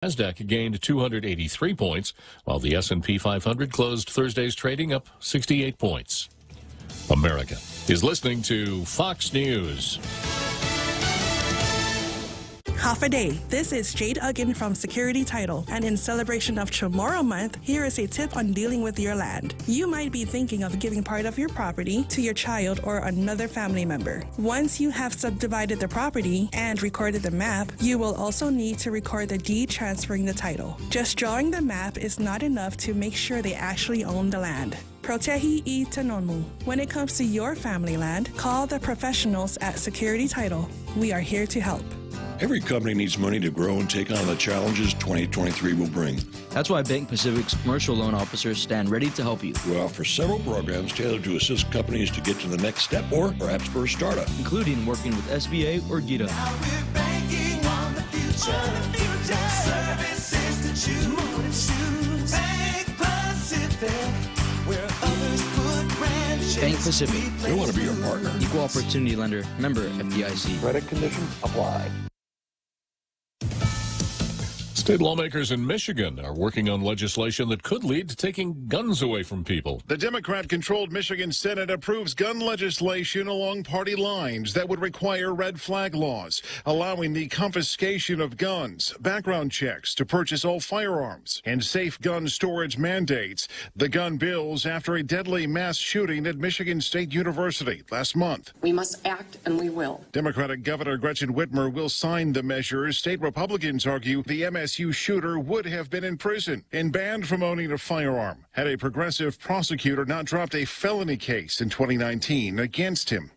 NASDAQ gained 283 points, while the S&P 500 closed Thursday's trading up 68 points. America is listening to Fox News. Half a day. This is Jade Uggan from Security Title, and in celebration of Tomorrow Month, here is a tip on dealing with your land. You might be thinking of giving part of your property to your child or another family member. Once you have subdivided the property and recorded the map, you will also need to record the deed transferring the title. Just drawing the map is not enough to make sure they actually own the land. Protehi I Tanonmu. When it comes to your family land, call the professionals at Security Title. We are here to help. Every company needs money to grow and take on the challenges 2023 will bring. That's why Bank Pacific's commercial loan officers stand ready to help you. We offer several programs tailored to assist companies to get to the next step or perhaps for a startup, including working with SBA or GITA. Now we're banking on the future. Services to choose. Bank Pacific, where others put branches. Bank Pacific. We want to be your partner. Equal opportunity lender. Member FDIC. Credit conditions apply. State lawmakers in Michigan are working on legislation that could lead to taking guns away from people. The Democrat-controlled Michigan Senate approves gun legislation along party lines that would require red flag laws, allowing the confiscation of guns, background checks to purchase all firearms, and safe gun storage mandates. The gun bills after a deadly mass shooting at Michigan State University last month. We must act, and we will. Democratic Governor Gretchen Whitmer will sign the measures. State Republicans argue the MSU shooter would have been in prison and banned from owning a firearm had a progressive prosecutor not dropped a felony case in 2019 against him.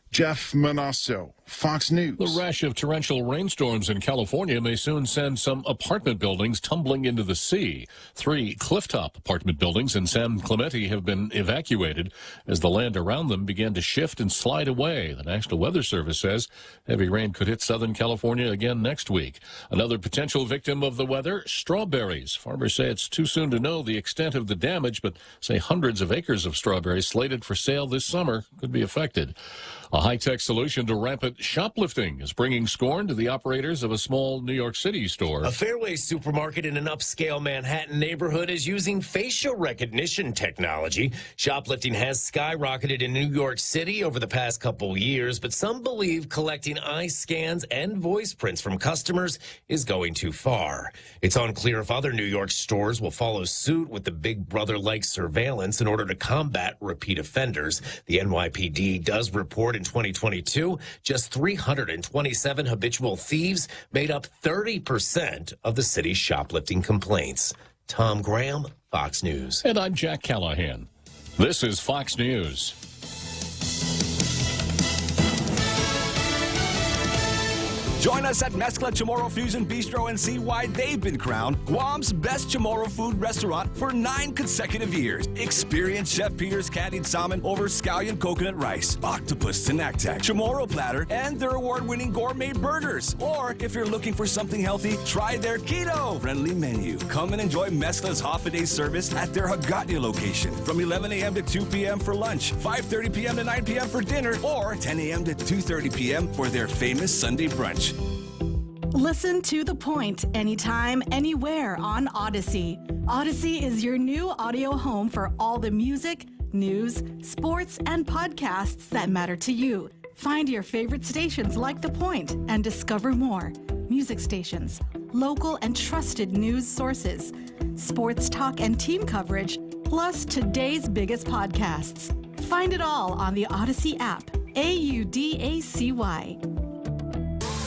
Jeff Manasso, Fox News. The rash of torrential rainstorms in California may soon send some apartment buildings tumbling into the sea. 3 clifftop apartment buildings in San Clemente have been evacuated as the land around them began to shift and slide away. The National Weather Service says heavy rain could hit Southern California again next week. Another potential victim of the weather, strawberries. Farmers say it's too soon to know the extent of the damage, but say hundreds of acres of strawberries slated for sale this summer could be affected. A high-tech solution to rampant shoplifting is bringing scorn to the operators of a small New York City store. A Fairway supermarket in an upscale Manhattan neighborhood is using facial recognition technology. Shoplifting has skyrocketed in New York City over the past couple years, but some believe collecting eye scans and voice prints from customers is going too far. It's unclear if other New York stores will follow suit with the Big Brother-like surveillance in order to combat repeat offenders. The NYPD does report in 2022, just 327 habitual thieves made up 30% of the city's shoplifting complaints. Tom Graham, Fox News. And I'm Jack Callahan. This is Fox News. Join us at Mezcla Chamorro Fusion Bistro and see why they've been crowned Guam's best Chamorro food restaurant for 9 consecutive years. Experience Chef Peter's candied salmon over scallion coconut rice, octopus tinactac, Chamorro platter, and their award-winning gourmet burgers. Or if you're looking for something healthy, try their keto-friendly menu. Come and enjoy Mezcla's half-a-day service at their Hagåtña location from 11 a.m. to 2 p.m. for lunch, 5:30 p.m. to 9 p.m. for dinner, or 10 a.m. to 2:30 p.m. for their famous Sunday brunch. Listen to The Point anytime, anywhere on Odyssey. Odyssey is your new audio home for all the music, news, sports, and podcasts that matter to you. Find your favorite stations like The Point and discover more. Music stations, local and trusted news sources, sports talk and team coverage, plus today's biggest podcasts. Find it all on the Odyssey app. AUDACY.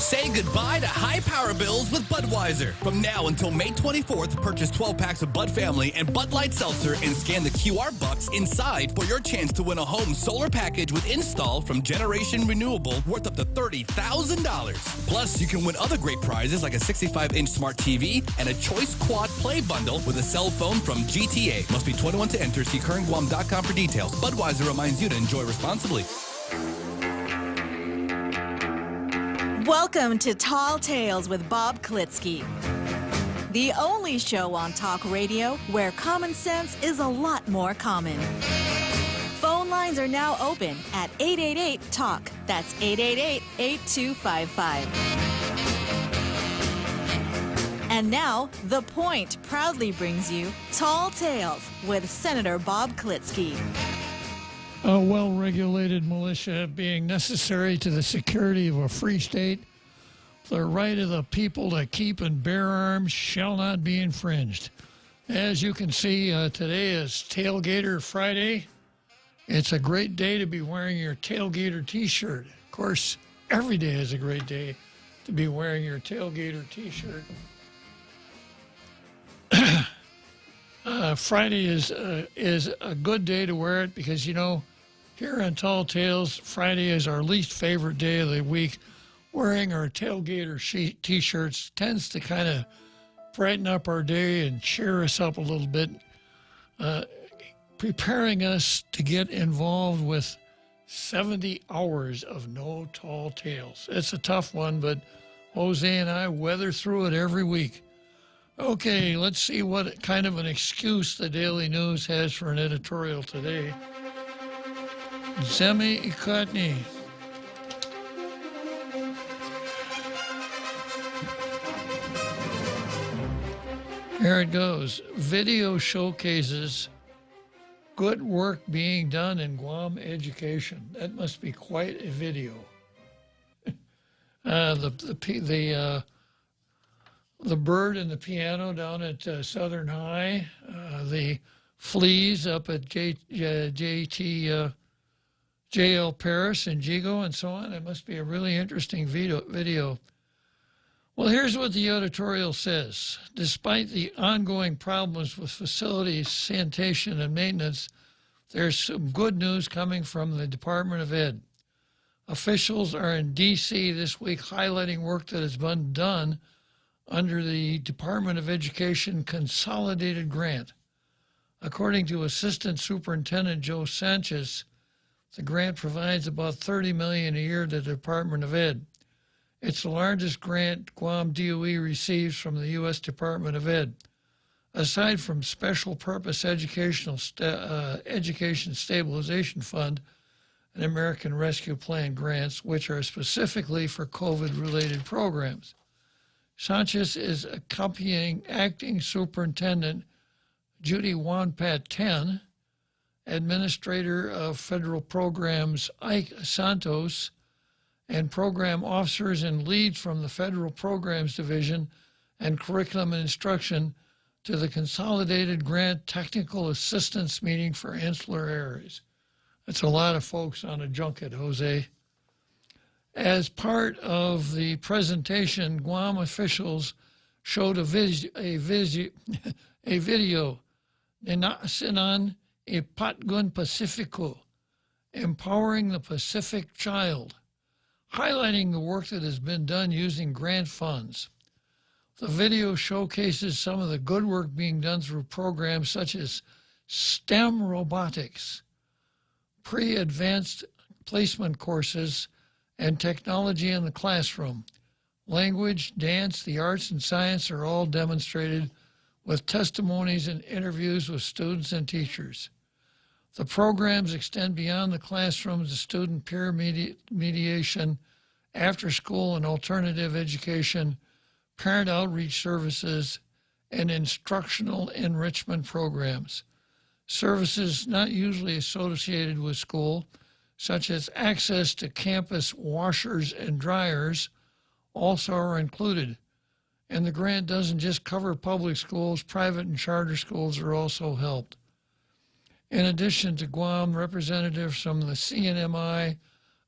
Say goodbye to high power bills with Budweiser. From now until May 24th, purchase 12 packs of Bud Family and Bud Light Seltzer and scan the QR box inside for your chance to win a home solar package with install from Generation Renewable worth up to $30,000. Plus, you can win other great prizes like a 65-inch smart TV and a Choice Quad Play bundle with a cell phone from GTA. Must be 21 to enter. See currentguam.com for details. Budweiser reminds you to enjoy responsibly. Welcome to Tall Tales with Bob Klitzkie, the only show on talk radio where common sense is a lot more common. Phone lines are now open at 888-TALK. That's 888-8255. And now, The Point proudly brings you Tall Tales with Senator Bob Klitzkie. A well-regulated militia being necessary to the security of a free state, the right of the people to keep and bear arms shall not be infringed. As you can see, today is Tailgater Friday. It's a great day to be wearing your Tailgater t-shirt. Of course, every day is a great day to be wearing your Tailgater t-shirt. Friday is a good day to wear it because, you know, here on Tall Tales, Friday is our least favorite day of the week. Wearing our Tailgater t-shirts tends to kind of brighten up our day and cheer us up a little bit, preparing us to get involved with 70 hours of no Tall Tales. It's a tough one, but Jose and I weather through it every week. Okay, let's see what kind of an excuse the Daily News has for an editorial today. Zemi Ikotny. Here it goes. Video showcases good work being done in Guam education. That must be quite a video. The bird and the piano down at Southern High, the fleas up at JL Paris and Jigo and so on. It must be a really interesting video. Well, here's what the editorial says. Despite the ongoing problems with facilities, sanitation, and maintenance, there's some good news coming from the Department of Ed. Officials are in D.C. this week highlighting work that has been done under the Department of Education Consolidated Grant. According to Assistant Superintendent Joe Sanchez, the grant provides about $30 million a year to the Department of Ed. It's the largest grant Guam DOE receives from the U.S. Department of Ed. Aside from Special Purpose Education Stabilization Fund and American Rescue Plan grants, which are specifically for COVID-related programs. Sanchez is accompanying Acting Superintendent Judy Wanpat-Ten, Administrator of Federal Programs Ike Santos, and program officers and leads from the Federal Programs Division and Curriculum and Instruction to the Consolidated Grant Technical Assistance Meeting for Insular Areas. That's a lot of folks on a junket, Jose. As part of the presentation, Guam officials showed a video, Sinan e Patgun Pacifico, Empowering the Pacific Child, highlighting the work that has been done using grant funds. The video showcases some of the good work being done through programs such as STEM robotics, pre-advanced placement courses, and technology in the classroom. Language, dance, the arts, and science are all demonstrated with testimonies and interviews with students and teachers. The programs extend beyond the classroom to student peer mediation, after-school and alternative education, parent outreach services, and instructional enrichment programs. Services not usually associated with school, such as access to campus washers and dryers, also are included. And the grant doesn't just cover public schools, private and charter schools are also helped. In addition to Guam, representatives from the CNMI,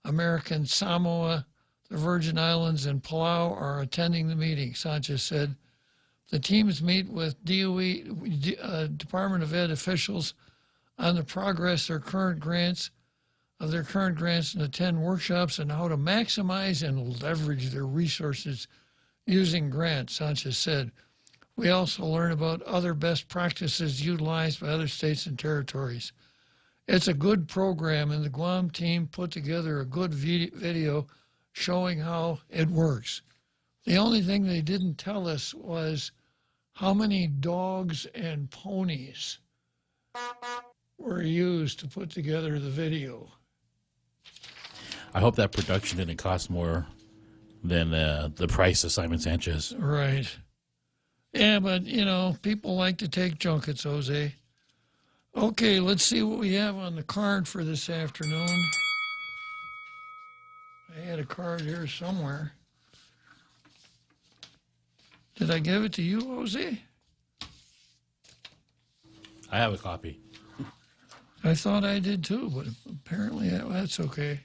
American Samoa, the Virgin Islands, and Palau are attending the meeting, Sanchez said. The teams meet with Department of Ed officials on the progress of their current grants and attend workshops on how to maximize and leverage their resources using grants, Sanchez said. We also learn about other best practices utilized by other states and territories. It's a good program, and the Guam team put together a good video showing how it works. The only thing they didn't tell us was how many dogs and ponies were used to put together the video. I hope that production didn't cost more than the price of Simon Sanchez. Right. Yeah, but, people like to take junkets, Jose. Okay, let's see what we have on the card for this afternoon. I had a card here somewhere. Did I give it to you, Jose? I have a copy. I thought I did too, but apparently that's okay.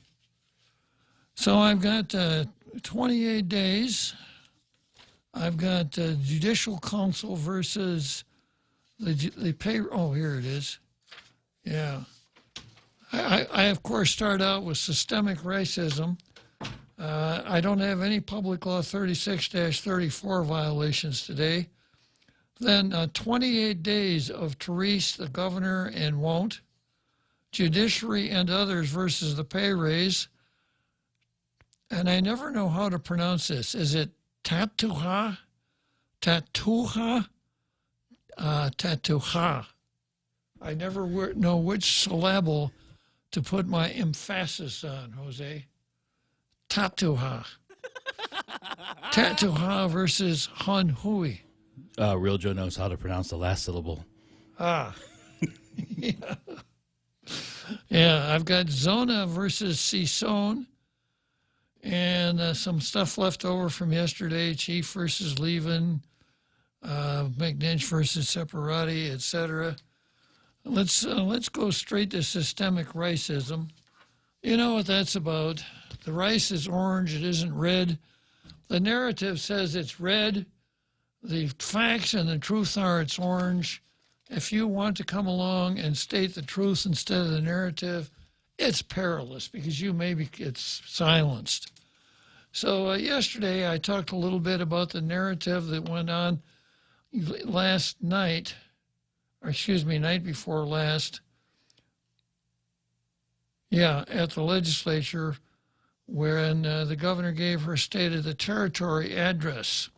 So I've got 28 days. I've got Judicial Council versus the pay. Oh, here it is. Yeah. I of course, start out with systemic racism. I don't have any Public Law 36-34 violations today. Then 28 days of Therese, the governor, and won't. Judiciary and others versus the pay raise. And I never know how to pronounce this. Is it Tatuha? Tatuha? Tatuha. I never know which syllable to put my emphasis on, Jose. Tatuha. Tatuha versus Han Hui. Real Joe knows how to pronounce the last syllable. Yeah. Yeah, I've got Zona versus Sison. And some stuff left over from yesterday, Chief versus Levin, McNinch versus Separati, etc. Let's go straight to systemic racism. You know what that's about. The rice is orange, it isn't red. The narrative says it's red. The facts and the truth are it's orange. If you want to come along and state the truth instead of the narrative, it's perilous because you maybe get silenced. So yesterday I talked a little bit about the narrative that went on last night, or excuse me, night before last. Yeah, at the legislature, wherein the governor gave her State of the Territory address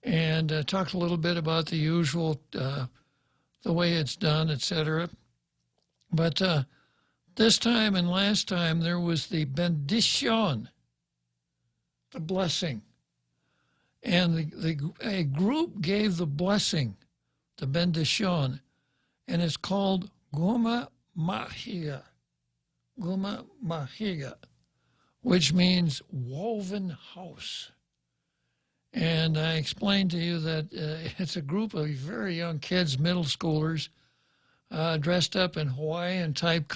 and talked a little bit about the usual, the way it's done, etc. But this time and last time there was the bendición, the blessing. And a group gave the blessing, the bendición, and it's called Guma Mahiga. Guma Mahiga, which means woven house. And I explained to you that it's a group of very young kids, middle schoolers, dressed up in Hawaiian-type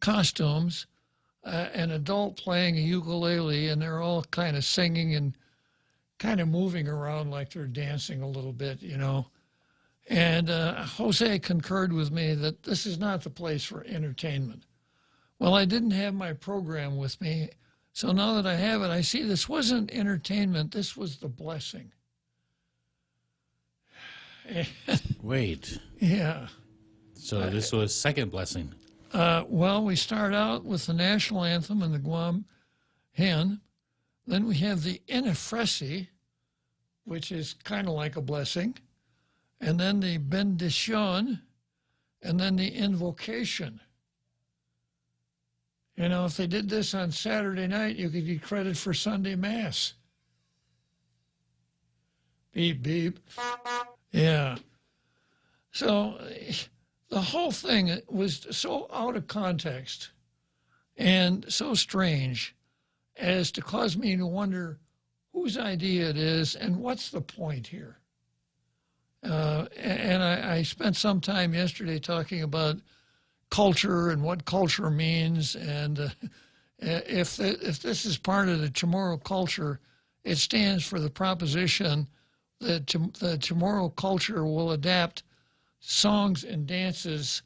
costumes, an adult playing a ukulele, and they're all kind of singing and kind of moving around like they're dancing a little bit, you know. And Jose concurred with me that this is not the place for entertainment. Well, I didn't have my program with me, so now that I have it, I see this wasn't entertainment, this was the blessing. Wait. Yeah. So this was second blessing. Well, we start out with the national anthem and the Guam hymn. Then we have the Inefresi, which is kind of like a blessing. And then the bendición, and then the invocation. You know, if they did this on Saturday night, you could get credit for Sunday Mass. Beep, beep. Yeah. So the whole thing was so out of context and so strange as to cause me to wonder whose idea it is and what's the point here. And I spent some time yesterday talking about culture and what culture means. And if this is part of the Chamorro culture, it stands for the proposition that the Chamorro culture will adapt songs and dances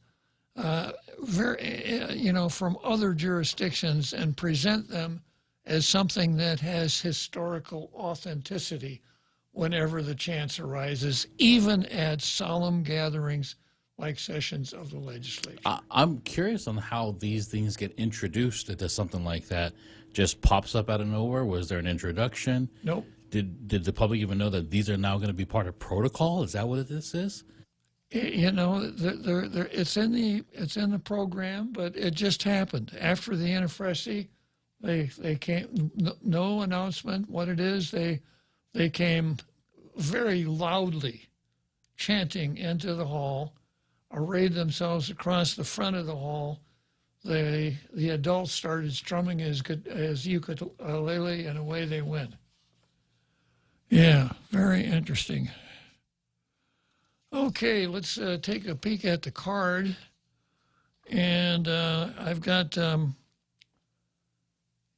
from other jurisdictions and present them as something that has historical authenticity whenever the chance arises, even at solemn gatherings like sessions of the legislature. I'm curious on how these things get introduced into something like that. Just pops up out of nowhere? Was there an introduction? Nope. Did the public even know that these are now going to be part of protocol? Is that what this is? You know, it's in the program, but it just happened after the Inefresi. They came, no announcement what it is. They They came very loudly chanting into the hall, arrayed themselves across the front of the hall. The adults started strumming as ukulele, and away they went. Yeah, very interesting. Okay, let's take a peek at the card. And I've got,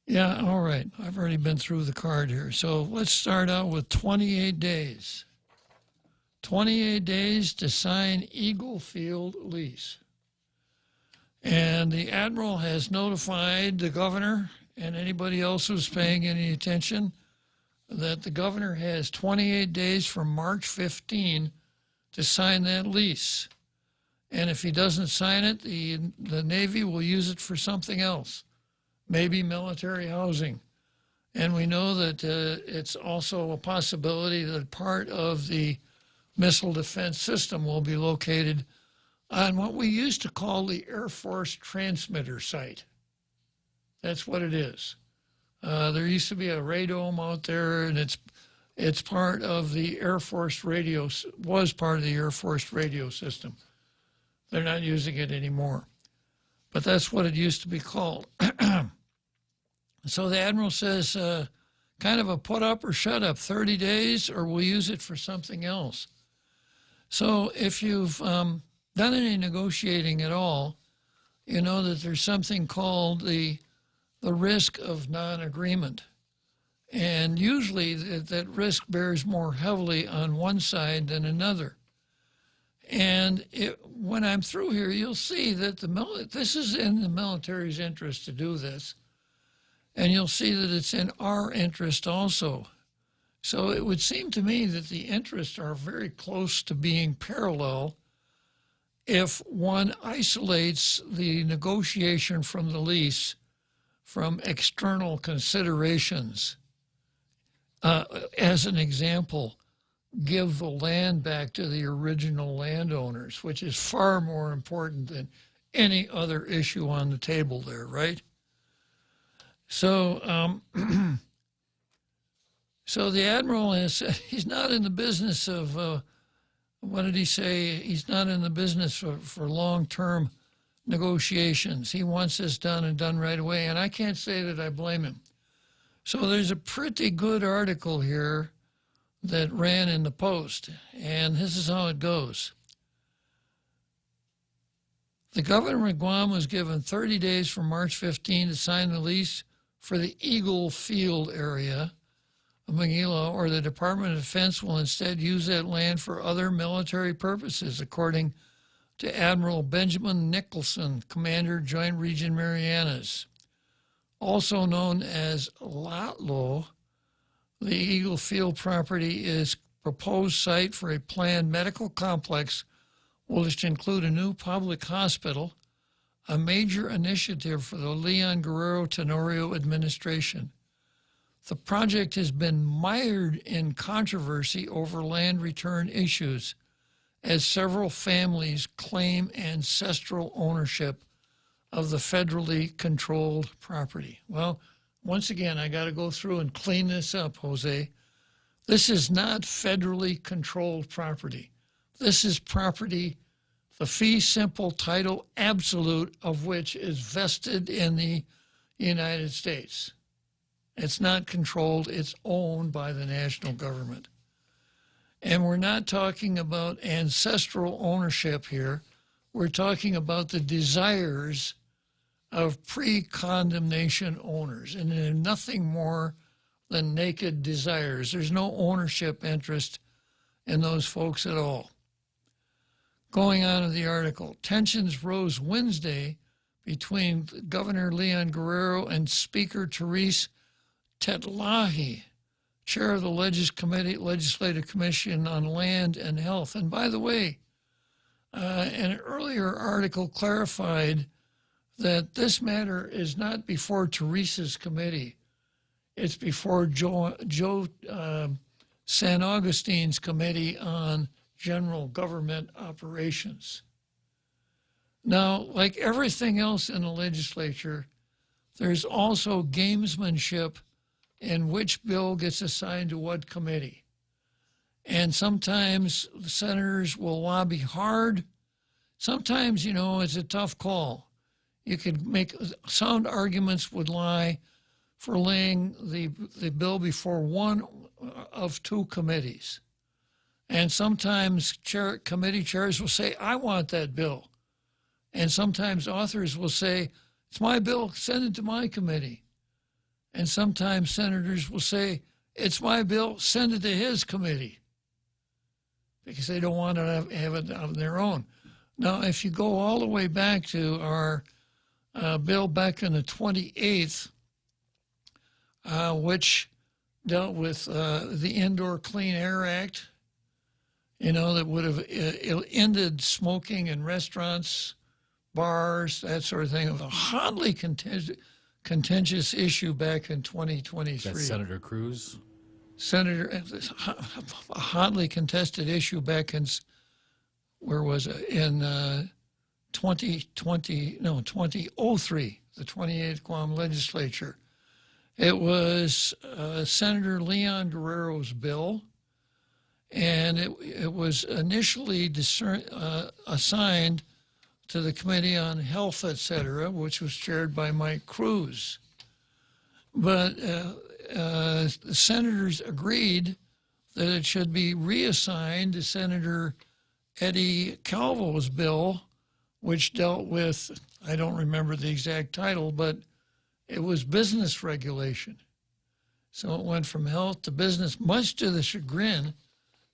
yeah, all right. I've already been through the card here. So let's start out with 28 days. 28 days to sign Eagle Field lease. And the Admiral has notified the governor and anybody else who's paying any attention that the governor has 28 days from March 15 to sign that lease. And if he doesn't sign it, the Navy will use it for something else, maybe military housing. And we know that it's also a possibility that part of the missile defense system will be located on what we used to call the Air Force transmitter site. That's what it is. There used to be a radome out there, and it's part of the Air Force radio, was part of the Air Force radio system. They're not using it anymore. But that's what it used to be called. So the Admiral says, kind of a put up or shut up, 30 days, or we'll use it for something else. So if you've done any negotiating at all, you know that there's something called the risk of non-agreement. And usually that risk bears more heavily on one side than another. And when I'm through here, you'll see that this is in the military's interest to do this. And you'll see that it's in our interest also. So it would seem to me that the interests are very close to being parallel if one isolates the negotiation from the lease from external considerations. As an example, give the land back to the original landowners, which is far more important than any other issue on the table there, right? So, so the Admiral has said he's not in the business of, what did he say? He's not in the business for long-term negotiations. He wants this done and done right away, and I can't say that I blame him. So there's a pretty good article here that ran in the Post, and this is how it goes. The governor of Guam was given 30 days from March 15 to sign the lease for the Eagle Field area of Manila, or the Department of Defense will instead use that land for other military purposes, according to Admiral Benjamin Nicholson, Commander, Joint Region Marianas. Also known as Latlo, the Eagle Field property is proposed site for a planned medical complex which include a new public hospital, a major initiative for the Leon Guerrero Tenorio administration. The project has been mired in controversy over land return issues, as several families claim ancestral ownership of the federally controlled property. Well, once again, I got to go through and clean this up, Jose. This is not federally controlled property. This is property, the fee simple title absolute of which is vested in the United States. It's not controlled, it's owned by the national government. And we're not talking about ancestral ownership here. We're talking about the desires of pre-condemnation owners, and they're nothing more than naked desires. There's no ownership interest in those folks at all. Going on to the article, tensions rose Wednesday between Governor Leon Guerrero and Speaker Therese Tetlahi, chair of the Legislative Commission on Land and Health. And by the way, an earlier article clarified that this matter is not before Teresa's committee. It's before Joe San Augustine's Committee on General Government Operations. Now, like everything else in the legislature, there's also gamesmanship and which bill gets assigned to what committee. And sometimes the senators will lobby hard. Sometimes, it's a tough call. You could make sound arguments would lie for laying the bill before one of two committees. And sometimes committee chairs will say, I want that bill. And sometimes authors will say, it's my bill, send it to my committee. And sometimes senators will say, it's my bill, send it to his committee, because they don't want to have it on their own. Now, if you go all the way back to our bill back in the 28th, which dealt with the Indoor Clean Air Act, that would have ended smoking in restaurants, bars, that sort of thing. It was a hotly contentious issue back in 2023. That's Senator Cruz? A hotly contested issue back in, where was it? In 2003, the 28th Guam legislature. It was Senator Leon Guerrero's bill, and it was initially assigned to the Committee on Health, etc., which was chaired by Mike Cruz. But the senators agreed that it should be reassigned to Senator Eddie Calvo's bill, which dealt with, I don't remember the exact title, but it was business regulation. So it went from health to business, much to the chagrin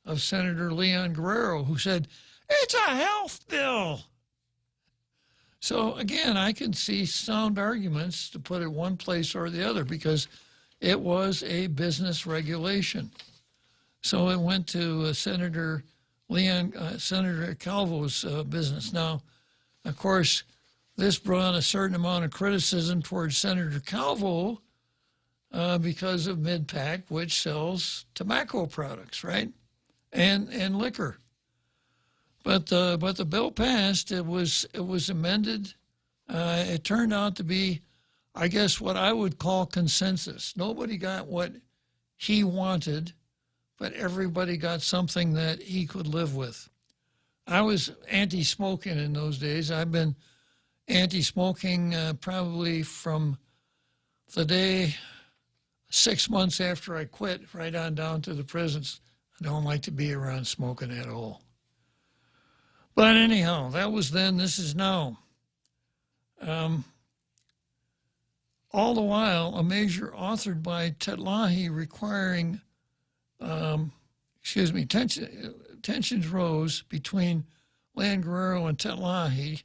of Senator Leon Guerrero, who said, it's a health bill. So again, I can see sound arguments to put it one place or the other, because it was a business regulation. So it went to Senator Calvo's business. Now, of course, this brought a certain amount of criticism towards Senator Calvo because of MidPAC, which sells tobacco products, right, and liquor. But the bill passed. It was amended. It turned out to be, I guess, what I would call consensus. Nobody got what he wanted, but everybody got something that he could live with. I was anti-smoking in those days. I've been anti-smoking probably from the day 6 months after I quit, right on down to the prisons. I don't like to be around smoking at all. But anyhow, that was then, this is now. All the while, a measure authored by Tetlahi requiring, tensions rose between Leon Guerrero and Tetlahi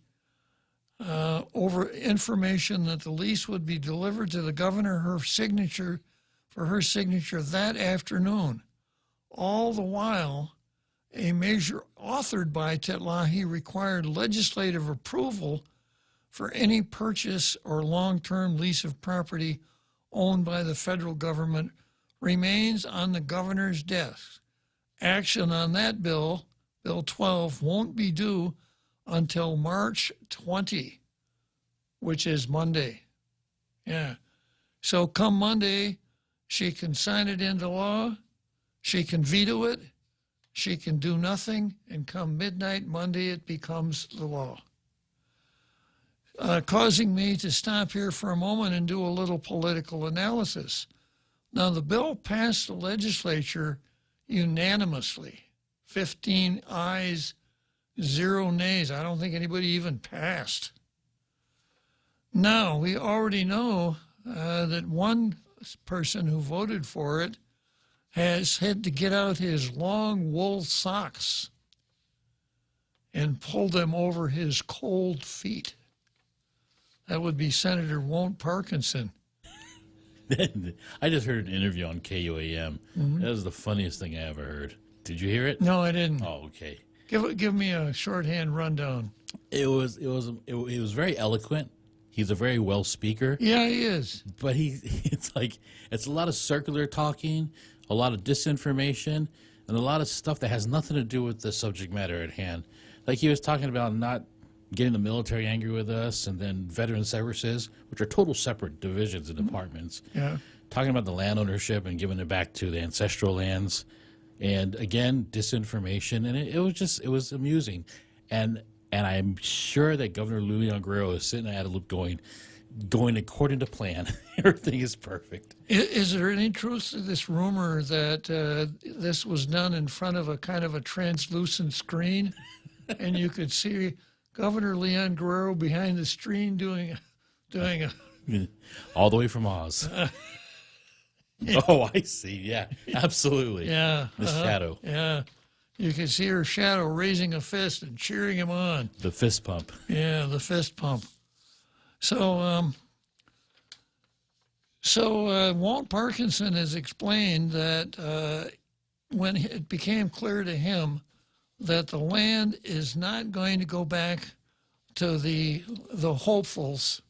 over information that the lease would be delivered to the governor for her signature that afternoon. All the while, a measure authored by Tetlahi required legislative approval for any purchase or long-term lease of property owned by the federal government remains on the governor's desk. Action on that bill, Bill 12, won't be due until March 20, which is Monday. Yeah. So come Monday, she can sign it into law, she can veto it, she can do nothing, and come midnight Monday, it becomes the law. Causing me to stop here for a moment and do a little political analysis. Now, the bill passed the legislature unanimously, 15 ayes, 0 nays. I don't think anybody even passed. Now, we already know that one person who voted for it has had to get out his long wool socks and pull them over his cold feet. That would be Senator Won't Parkinson. I just heard an interview on KUAM. Mm-hmm. That was the funniest thing I ever heard. Did you hear it? No, I didn't. Oh, okay. Give me a shorthand rundown. It was very eloquent. He's a very well speaker. Yeah, he is. But it's a lot of circular talking, a lot of disinformation, and a lot of stuff that has nothing to do with the subject matter at hand. Like he was talking about not getting the military angry with us, and then veteran services, which are total separate divisions and departments. Yeah. talking about the land ownership and giving it back to the ancestral lands. And again, disinformation. And it was amusing. And I'm sure that Governor Leon Guerrero is sitting at a loop going according to plan. Everything is perfect. Is there any truth to this rumor that this was done in front of a kind of a translucent screen, and you could see Governor Leon Guerrero behind the screen doing a all the way from Oz? Oh, I see. Yeah, absolutely. Yeah, the shadow. Yeah, you can see her shadow raising a fist and cheering him on. The fist pump. Yeah, the fist pump. So, Walt Parkinson has explained that when it became clear to him that the land is not going to go back to the hopefuls,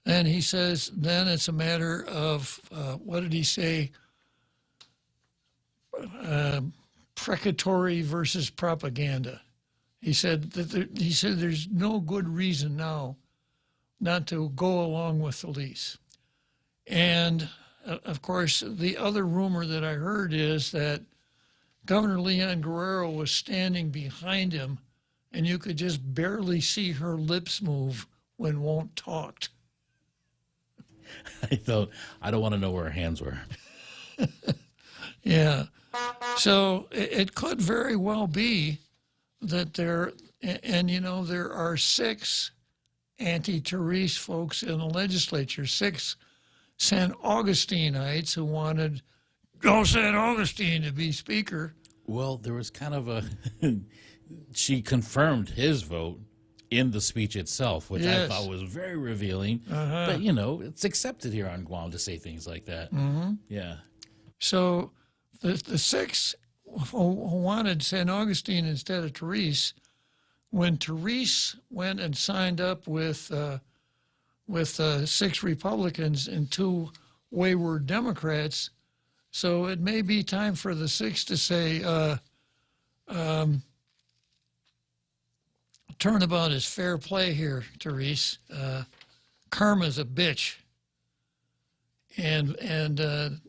and he says then it's a matter of what did he say? Precatory versus propaganda. He said there's no good reason now not to go along with the lease. And, of course, the other rumor that I heard is that Governor Leon Guerrero was standing behind him, and you could just barely see her lips move when Walt talked. I don't want to know where her hands were. Yeah. So it could very well be that there are 6 anti-Therese folks in the legislature, 6 San Augustinites who wanted San Augustine to be speaker. Well, there was kind of she confirmed his vote in the speech itself, which Yes. I thought was very revealing. But, it's accepted here on Guam to say things like that. Mm-hmm. Yeah. So the 6 who wanted San Augustine instead of Therese, when Therese went and signed up with 6 Republicans and 2 wayward Democrats, so it may be time for the 6 to say, turnabout is fair play here, Therese. Karma's a bitch. And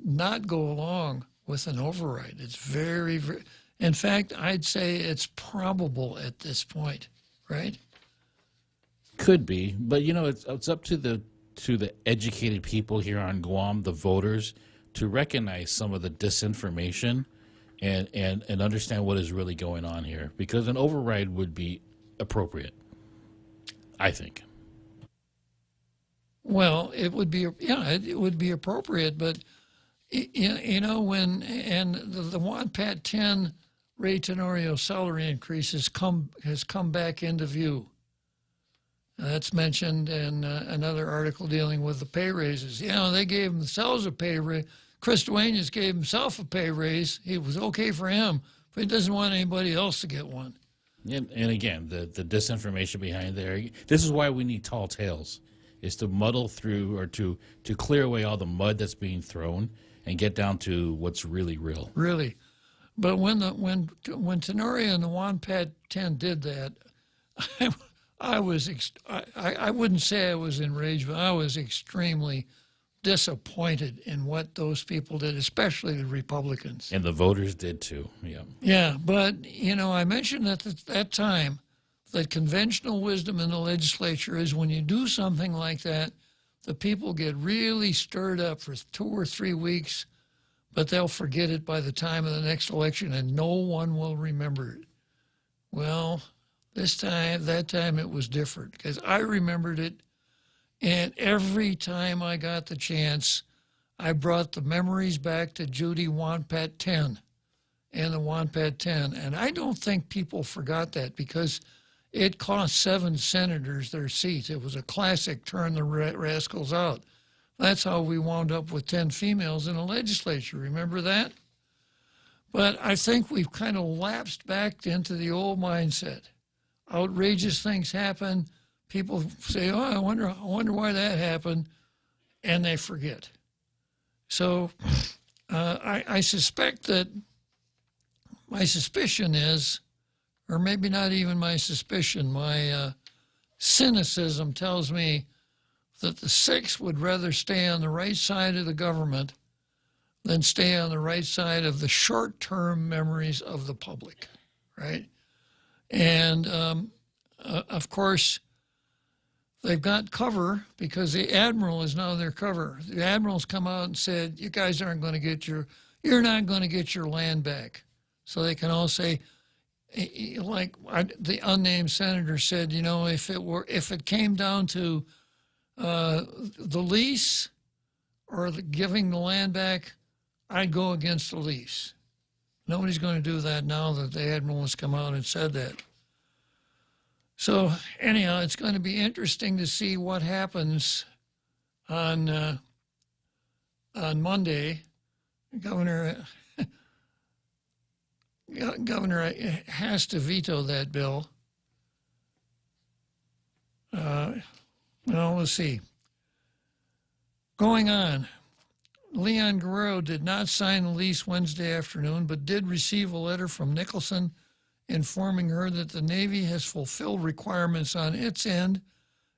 not go along with an override. It's very, very, in fact, I'd say it's probable at this point, right? Could be, but it's up to the educated people here on Guam, the voters, to recognize some of the disinformation and understand what is really going on here, because an override would be appropriate, I think. Well, it would be, it would be appropriate, but when the WANPAT 10 Ray Tenorio salary increase has come back into view. That's mentioned in another article dealing with the pay raises. They gave themselves a pay raise. Chris Duenas gave himself a pay raise. It was okay for him, but he doesn't want anybody else to get one. And again, the disinformation behind there. This is why we need tall tales, is to muddle through or to clear away all the mud that's being thrown and get down to what's really real. Really. But when Tenorio and the WANPAT 10 did that, I wouldn't say I was enraged, but I was extremely disappointed in what those people did, especially the Republicans. And the voters did too, yeah. Yeah, but, I mentioned at that time that conventional wisdom in the legislature is when you do something like that, the people get really stirred up for 2 or 3 weeks, but they'll forget it by the time of the next election and no one will remember it. Well, that time it was different because I remembered it, and every time I got the chance, I brought the memories back to Judy WANPAT 10 and the WANPAT 10, and I don't think people forgot that because it cost 7 senators their seats. It was a classic turn the rascals out. That's how we wound up with 10 females in the legislature. Remember that? But I think we've kind of lapsed back into the old mindset. Outrageous things happen. People say, "Oh, I wonder why that happened," and they forget. So I suspect that my suspicion is, or maybe not even my suspicion, my cynicism tells me that the 6 would rather stay on the right side of the government than stay on the right side of the short-term memories of the public, right? And, of course, they've got cover because the admiral is now their cover. The admiral's come out and said, you guys aren't going to get you're not going to get your land back. So they can all say, like the unnamed senator said, you know, if it came down to the lease or giving the land back, I'd go against the lease. Nobody's going to do that now that the admiral has come out and said that. So anyhow, it's going to be interesting to see what happens on Monday. Governor has to veto that bill. Well, we'll see. Going on, Leon Guerrero did not sign the lease Wednesday afternoon, but did receive a letter from Nicholson informing her that the Navy has fulfilled requirements on its end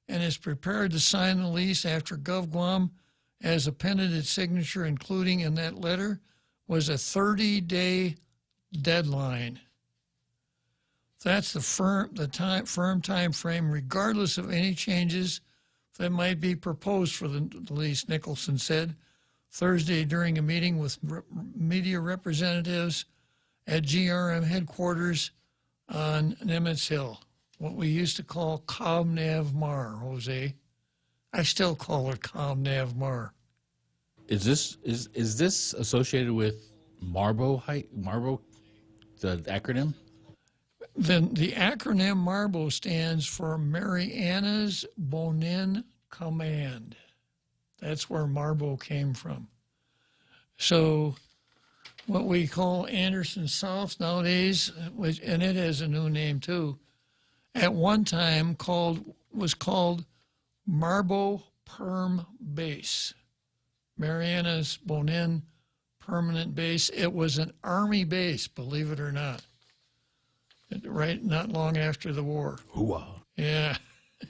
and is prepared to sign the lease after GovGuam has appended its signature, including in that letter was a 30-day deadline. That's the firm time frame, regardless of any changes that might be proposed for the lease, Nicholson said Thursday during a meeting with media representatives at GRM headquarters on Nimitz Hill, what we used to call Comnav Mar, Jose. I still call it Comnav Mar. Is this associated with Marbo, the acronym? Then the acronym MARBO stands for Mariana's Bonin Command. That's where MARBO came from. So what we call Anderson South nowadays, and it has a new name too, at one time was called Marbo Perm Base. Mariana's Bonin Permanent Base. It was an Army base, believe it or not. Right, not long after the war. Hooah. Yeah.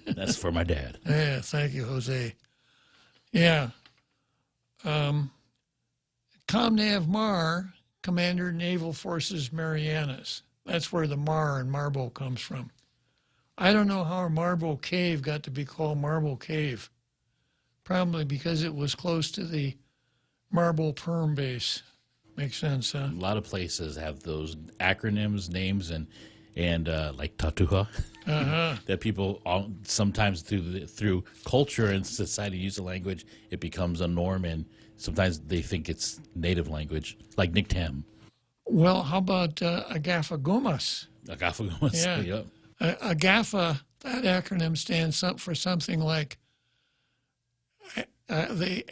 That's for my dad. Yeah, thank you, Jose. Yeah. Comnav Mar, Commander Naval Forces Marianas. That's where the Mar and Marble comes from. I don't know how Marble Cave got to be called Marble Cave. Probably because it was close to the Marble Perm Base. Makes sense, huh? A lot of places have those acronyms, names, and like Tatuha, that people sometimes through culture and society use the language, it becomes a norm, and sometimes they think it's native language, like Niktam. Well, how about Agafagumas? Agafagumas, yeah. Yep. Agafa, that acronym stands up for something like the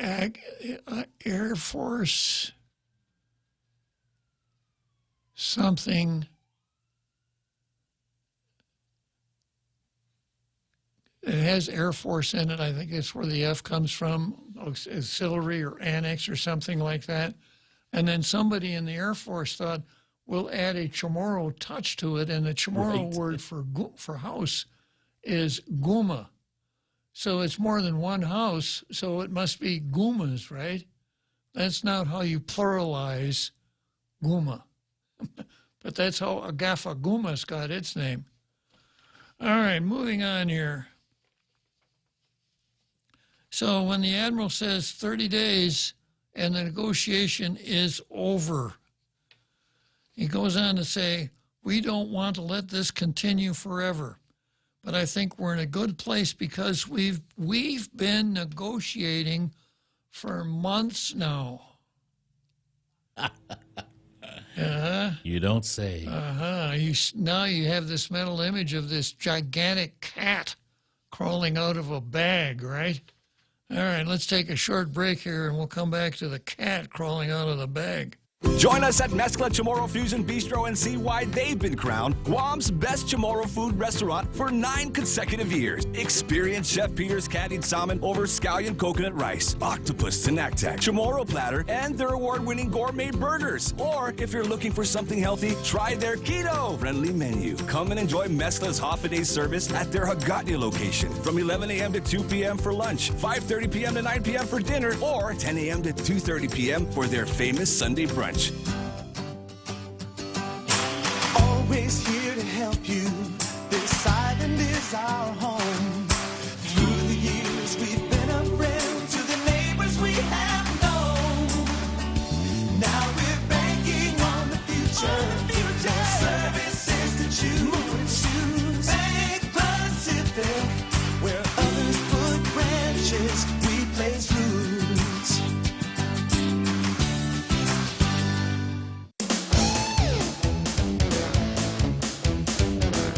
Air Force something. It has Air Force in it. I think it's where the F comes from, auxiliary or annex or something like that. And then somebody in the Air Force thought, we'll add a Chamorro touch to it, and the Chamorro word for house is Guma. So it's more than one house, so it must be Gumas, right? That's not how you pluralize Guma. But that's how Agafagumas got its name. All right, moving on here. So when the Admiral says 30 days and the negotiation is over, he goes on to say, we don't want to let this continue forever, but I think we're in a good place because we've been negotiating for months now. You don't say. Now you have this mental image of this gigantic cat crawling out of a bag, right? All right, let's take a short break here and we'll come back to the cat crawling out of the bag. Join us at Mezcla Chamorro Fusion Bistro and see why they've been crowned Guam's best Chamorro food restaurant for 9 consecutive years. Experience Chef Peter's candied salmon over scallion coconut rice, octopus tinactac, Chamorro platter, and their award-winning gourmet burgers. Or if you're looking for something healthy, try their keto-friendly menu. Come and enjoy Mezcla's half-a-day service at their Hagåtña location from 11 a.m. to 2 p.m. for lunch, 5:30 p.m. to 9 p.m. for dinner, or 10 a.m. to 2:30 p.m. for their famous Sunday brunch. Always here to help you. This island is our home. Through the years, we've been a friend to the neighbors we have known. Now we're banking on the future. Services to choose. Bank Pacific, where others put branches, we place roots.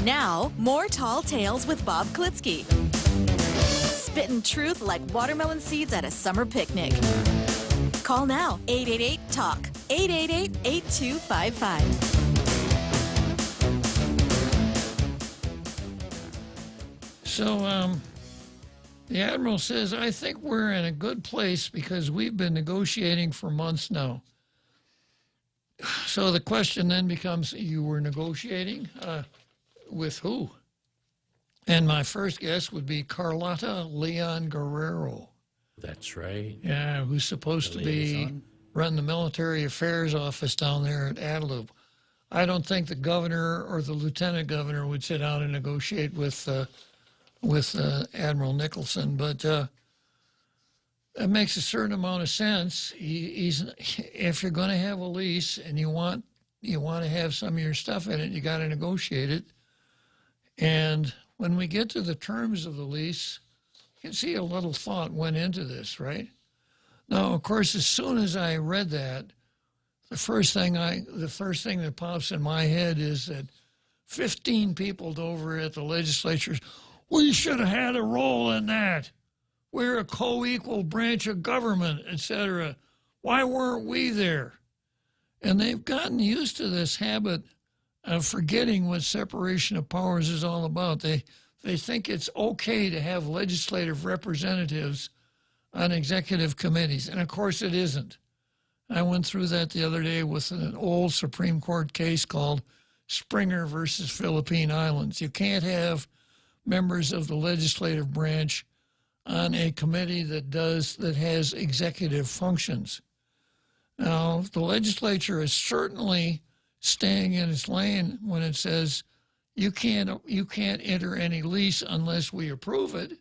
Now, more Tall Tales with Bob Klitzkie. Spitting truth like watermelon seeds at a summer picnic. Call now, 888-TALK, 888-8255. So, the Admiral says, I think we're in a good place because we've been negotiating for months now. So the question then becomes, you were negotiating? With who? And my first guess would be Carlotta Leon Guerrero. That's right. Yeah, who's supposed to be run the military affairs office down there at Adelup. I don't think the governor or the lieutenant governor would sit down and negotiate with Admiral Nicholson, but it makes a certain amount of sense. If you're going to have a lease and you want to have some of your stuff in it, you got to negotiate it. And when we get to the terms of the lease, you can see a little thought went into this, right? Now, of course, as soon as I read that, the first thing that pops in my head is that 15 people over at the legislature, we should have had a role in that. We're a co-equal branch of government, etc. Why weren't we there? And they've gotten used to this habit of forgetting what separation of powers is all about. They think it's okay to have legislative representatives on executive committees, and of course it isn't. I went through that the other day with an old Supreme Court case called Springer versus Philippine Islands. You can't have members of the legislative branch on a committee that has executive functions. Now, the legislature is certainly staying in its lane when it says you can't enter any lease unless we approve it.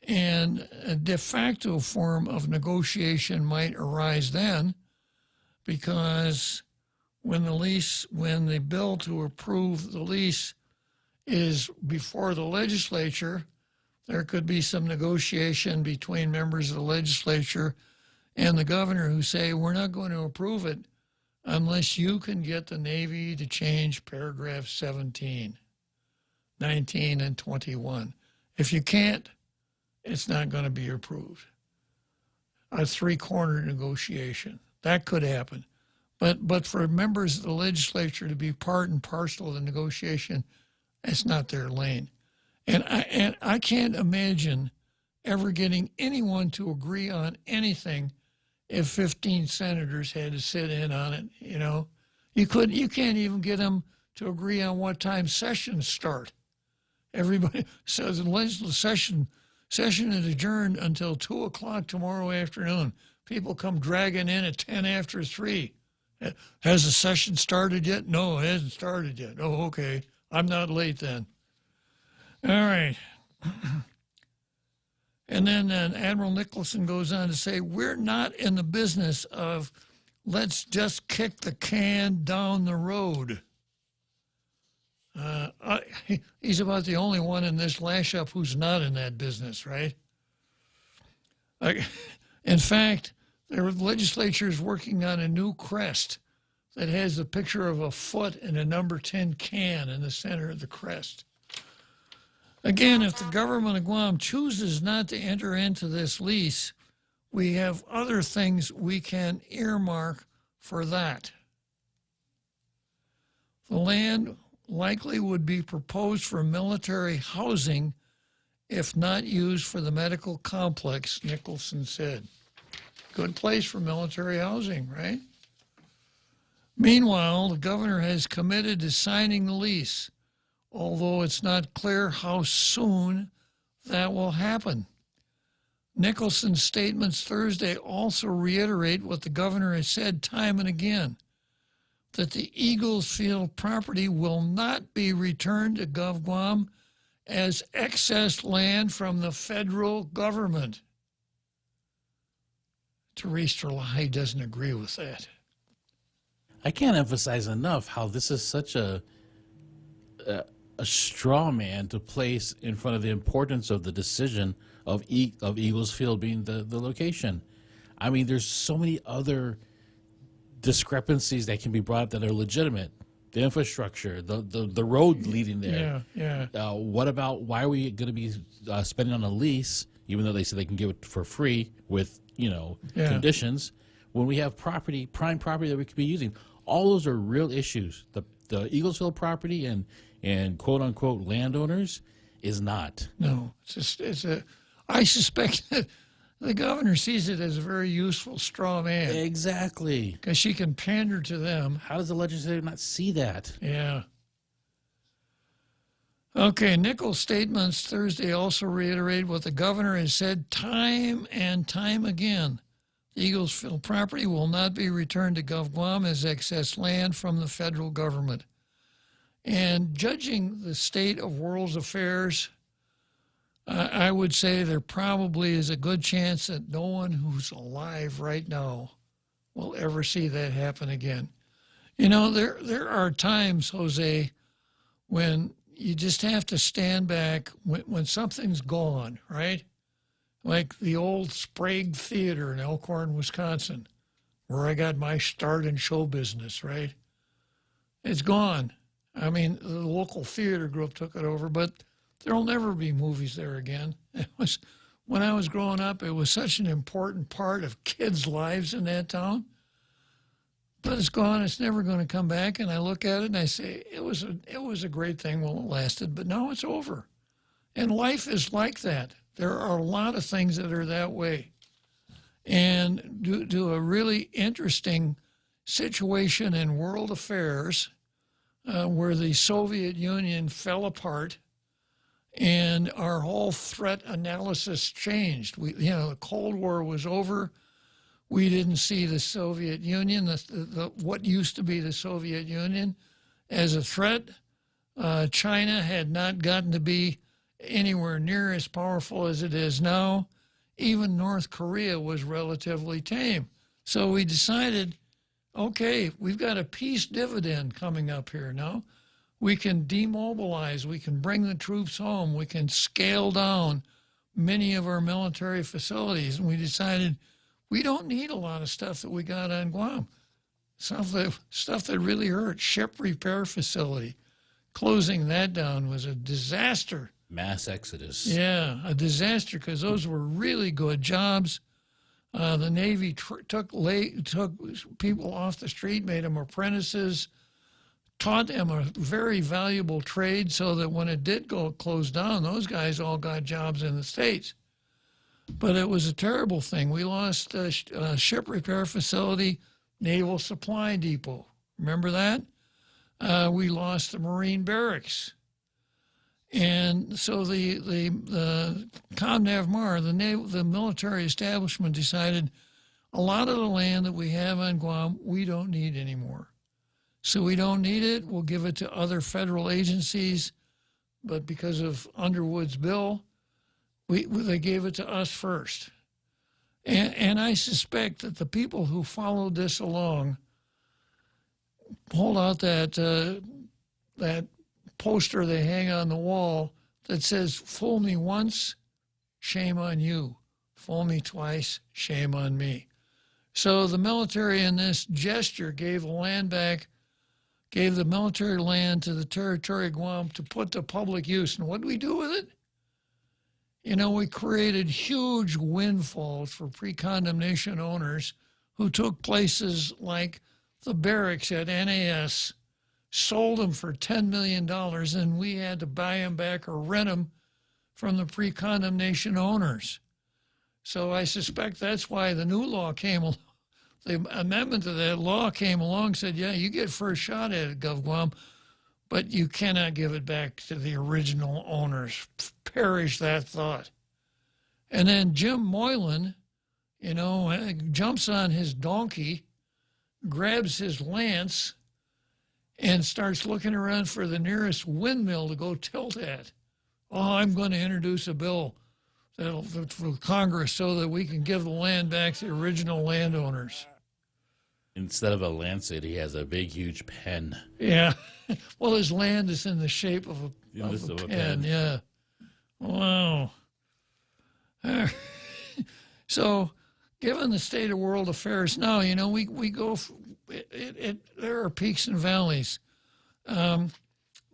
And a de facto form of negotiation might arise then, because when the bill to approve the lease is before the legislature, there could be some negotiation between members of the legislature and the governor who say, we're not going to approve it unless you can get the Navy to change paragraph 17, 19, and 21. If you can't, it's not going to be approved. A three-corner negotiation. That could happen. But for members of the legislature to be part and parcel of the negotiation, it's not their lane. And I can't imagine ever getting anyone to agree on anything if 15 senators had to sit in on it, you know. You can't even get them to agree on what time sessions start. Everybody says the legislative session is adjourned until 2 o'clock tomorrow afternoon. People come dragging in at 10 after 3. Has the session started yet? No, it hasn't started yet. Oh, okay. I'm not late then. All right. And then Admiral Nicholson goes on to say, we're not in the business of let's just kick the can down the road. He's about the only one in this lash-up who's not in that business, right? In fact, the legislature is working on a new crest that has a picture of a foot and a number 10 can in the center of the crest. Again, if the government of Guam chooses not to enter into this lease, we have other things we can earmark for that. The land likely would be proposed for military housing if not used for the medical complex, Nicholson said. Good place for military housing, right? Meanwhile, the governor has committed to signing the lease, although it's not clear how soon that will happen. Nicholson's statements Thursday also reiterate what the governor has said time and again, that the Eagles Field property will not be returned to GovGuam as excess land from the federal government. Therese Terlahi doesn't agree with that. I can't emphasize enough how this is such a straw man to place in front of the importance of the decision of Eagles Field being the location. I mean, there's so many other discrepancies that can be brought up that are legitimate. The infrastructure, the road leading there. Yeah. What about, why are we going to be spending on a lease, even though they said they can give it for free with, conditions, when we have prime property that we could be using? All those are real issues. The Eaglesville property and quote unquote landowners is not. No, I suspect that the governor sees it as a very useful straw man. Exactly. Because she can pander to them. How does the legislature not see that? Yeah. Okay, Nichols' statements Thursday also reiterate what the governor has said time and time again. The Eaglesville property will not be returned to GovGuam as excess land from the federal government. And judging the state of world's affairs, I would say there probably is a good chance that no one who's alive right now will ever see that happen again. There are times, Jose, when you just have to stand back when something's gone, right? Like the old Sprague Theater in Elkhorn, Wisconsin, where I got my start in show business, right? It's gone. I mean, the local theater group took it over, but there'll never be movies there again. When I was growing up, it was such an important part of kids' lives in that town. But it's gone. It's never going to come back. And I look at it and I say, it was a great thing while it lasted, but now it's over. And life is like that. There are a lot of things that are that way. And due to a really interesting situation in world affairs where the Soviet Union fell apart and our whole threat analysis changed. The Cold War was over. We didn't see the Soviet Union, what used to be the Soviet Union, as a threat. China had not gotten to be anywhere near as powerful as it is now. Even North Korea was relatively tame. So we decided, okay, we've got a peace dividend coming up here now. We can demobilize, we can bring the troops home, we can scale down many of our military facilities. And we decided we don't need a lot of stuff that we got on Guam. Stuff that really hurt. Ship repair facility. Closing that down was a disaster. Mass exodus. Yeah, a disaster, because those were really good jobs. The Navy took people off the street, made them apprentices, taught them a very valuable trade so that when it did go close down, those guys all got jobs in the States. But it was a terrible thing. We lost a ship repair facility, Naval Supply Depot. Remember that? We lost the Marine Barracks. And so the ComNavMar, the military establishment, decided a lot of the land that we have on Guam, we don't need anymore. So we don't need it. We'll give it to other federal agencies. But because of Underwood's bill, they gave it to us first. And I suspect that the people who followed this along hold out that poster they hang on the wall that says, "Fool me once, shame on you. Fool me twice, shame on me." So the military in this gesture gave the land back, gave the military land to the Territory of Guam to put to public use. And what did we do with it? We created huge windfalls for pre-condemnation owners who took places like the barracks at NAS, sold them for $10 million, and we had to buy them back or rent them from the pre-condemnation owners. So I suspect that's why the new law came along. The amendment to that law came along, said, yeah, you get first shot at it, GovGuam, but you cannot give it back to the original owners. Perish that thought. And then Jim Moylan, jumps on his donkey, grabs his lance, and starts looking around for the nearest windmill to go tilt at. Oh, I'm going to introduce a bill for Congress so that we can give the land back to the original landowners. Instead of a lancet, he has a big, huge pen. Yeah. Well, his land is in the shape of a pen. Yeah. Wow. So, given the state of world affairs now, we go. There are peaks and valleys.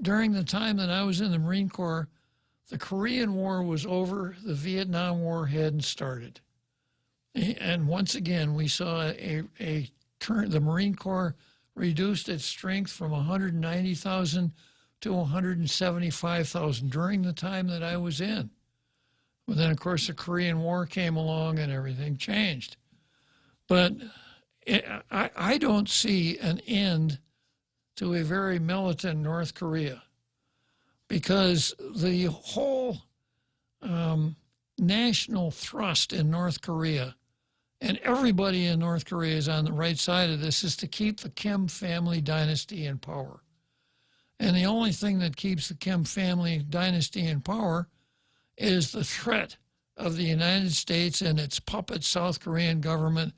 During the time that I was in the Marine Corps, the Korean War was over. The Vietnam War hadn't started, and once again, we saw a turn. The Marine Corps reduced its strength from 190,000 to 175,000 during the time that I was in. But then, of course, the Korean War came along and everything changed. But I don't see an end to a very militant North Korea, because the whole national thrust in North Korea, and everybody in North Korea is on the right side of this, is to keep the Kim family dynasty in power. And the only thing that keeps the Kim family dynasty in power is the threat of the United States and its puppet South Korean government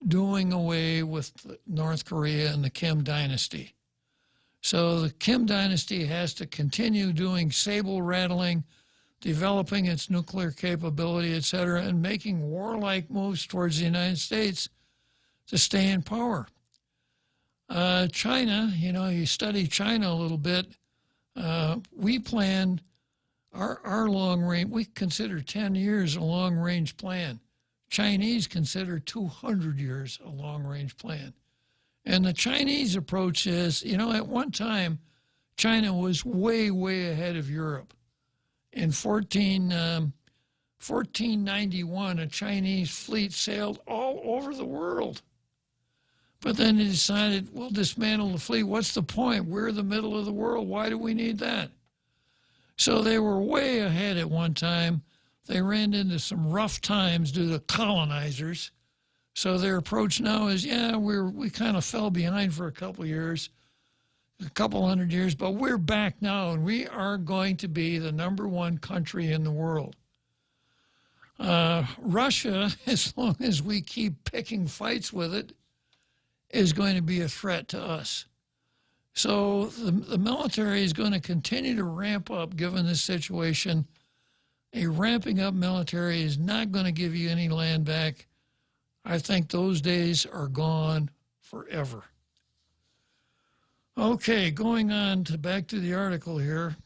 doing away with North Korea and the Kim dynasty. So the Kim dynasty has to continue doing sable rattling, developing its nuclear capability, etc., and making warlike moves towards the United States to stay in power. China, you study China a little bit. We plan our long range, we consider 10 years a long range plan. Chinese consider 200 years a long range plan. And the Chinese approach is, at one time, China was way, way ahead of Europe. In 1491, a Chinese fleet sailed all over the world. But then they decided, we'll dismantle the fleet. What's the point? We're the middle of the world. Why do we need that? So they were way ahead at one time. They ran into some rough times due to colonizers. So their approach now is, we kind of fell behind for a couple years, a couple hundred years, but we're back now, and we are going to be the #1 country in the world. Russia, as long as we keep picking fights with it, is going to be a threat to us. So the military is going to continue to ramp up given this situation. A ramping up military is not going to give you any land back. I think those days are gone forever. Okay, going on to back to the article here.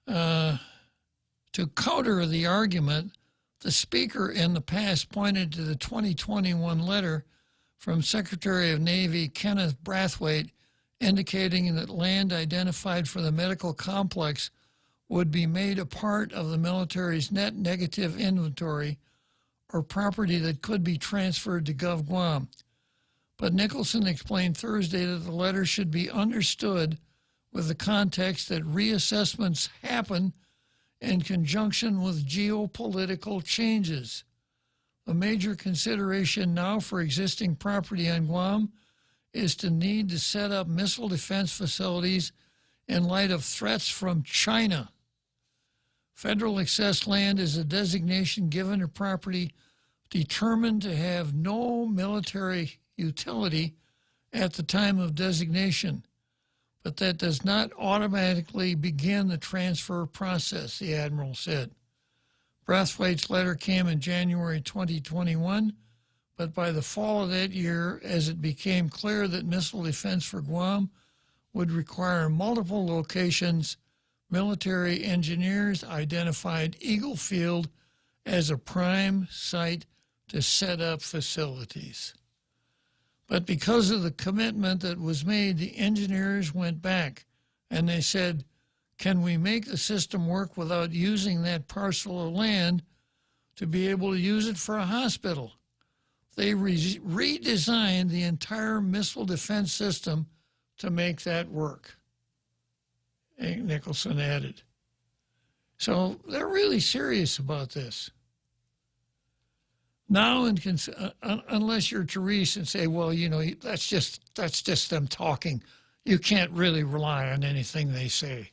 To counter the argument, the speaker in the past pointed to the 2021 letter from Secretary of Navy Kenneth Brathwaite indicating that land identified for the medical complex would be made a part of the military's net negative inventory or property that could be transferred to GovGuam. But Nicholson explained Thursday that the letter should be understood with the context that reassessments happen in conjunction with geopolitical changes. A major consideration now for existing property on Guam is to need to set up missile defense facilities in light of threats from China. Federal access land is a designation given to property determined to have no military utility at the time of designation, but that does not automatically begin the transfer process, the Admiral said. Brathwaite's letter came in January 2021, but by the fall of that year, as it became clear that missile defense for Guam would require multiple locations, military engineers identified Eagle Field as a prime site to set up facilities. But because of the commitment that was made, the engineers went back and they said, can we make the system work without using that parcel of land to be able to use it for a hospital? They redesigned the entire missile defense system to make that work, Nicholson added. So they're really serious about this. Now, unless you're Therese and say, well, you know, that's just them talking. You can't really rely on anything they say.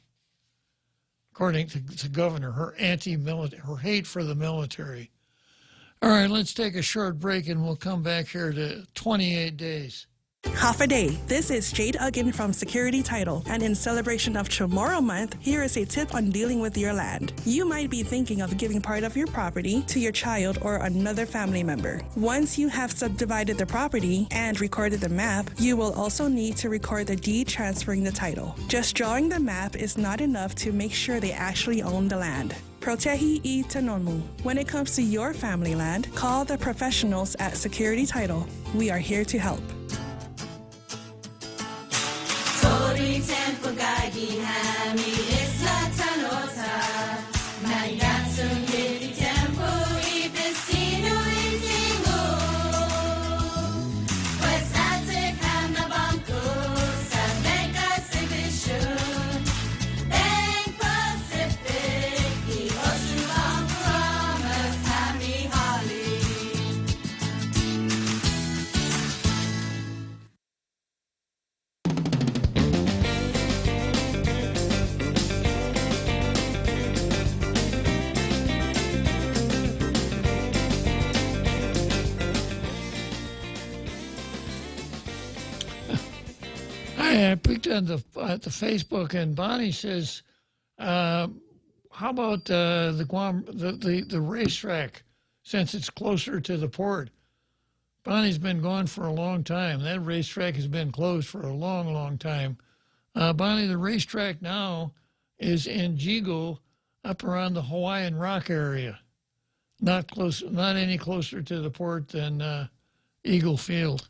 According to Governor, her her hate for the military. All right, let's take a short break and we'll come back here to 28 days. Half a day. This is Jade Uggan from Security Title, and in celebration of Tomorrow Month, here is a tip on dealing with your land. You might be thinking of giving part of your property to your child or another family member. Once you have subdivided the property and recorded the map, you will also need to record the deed transferring the title. Just drawing the map is not enough to make sure they actually own the land. Protehi I Tanonmu. When it comes to your family land, call the professionals at Security Title. We are here to help. I picked on the Facebook, and Bonnie says, "How about the Guam, the racetrack, since it's closer to the port?" Bonnie's been gone for a long time. That racetrack has been closed for a long, long time. Bonnie, the racetrack now is in Jigo, up around the Hawaiian Rock area, not any closer to the port than Eagle Field.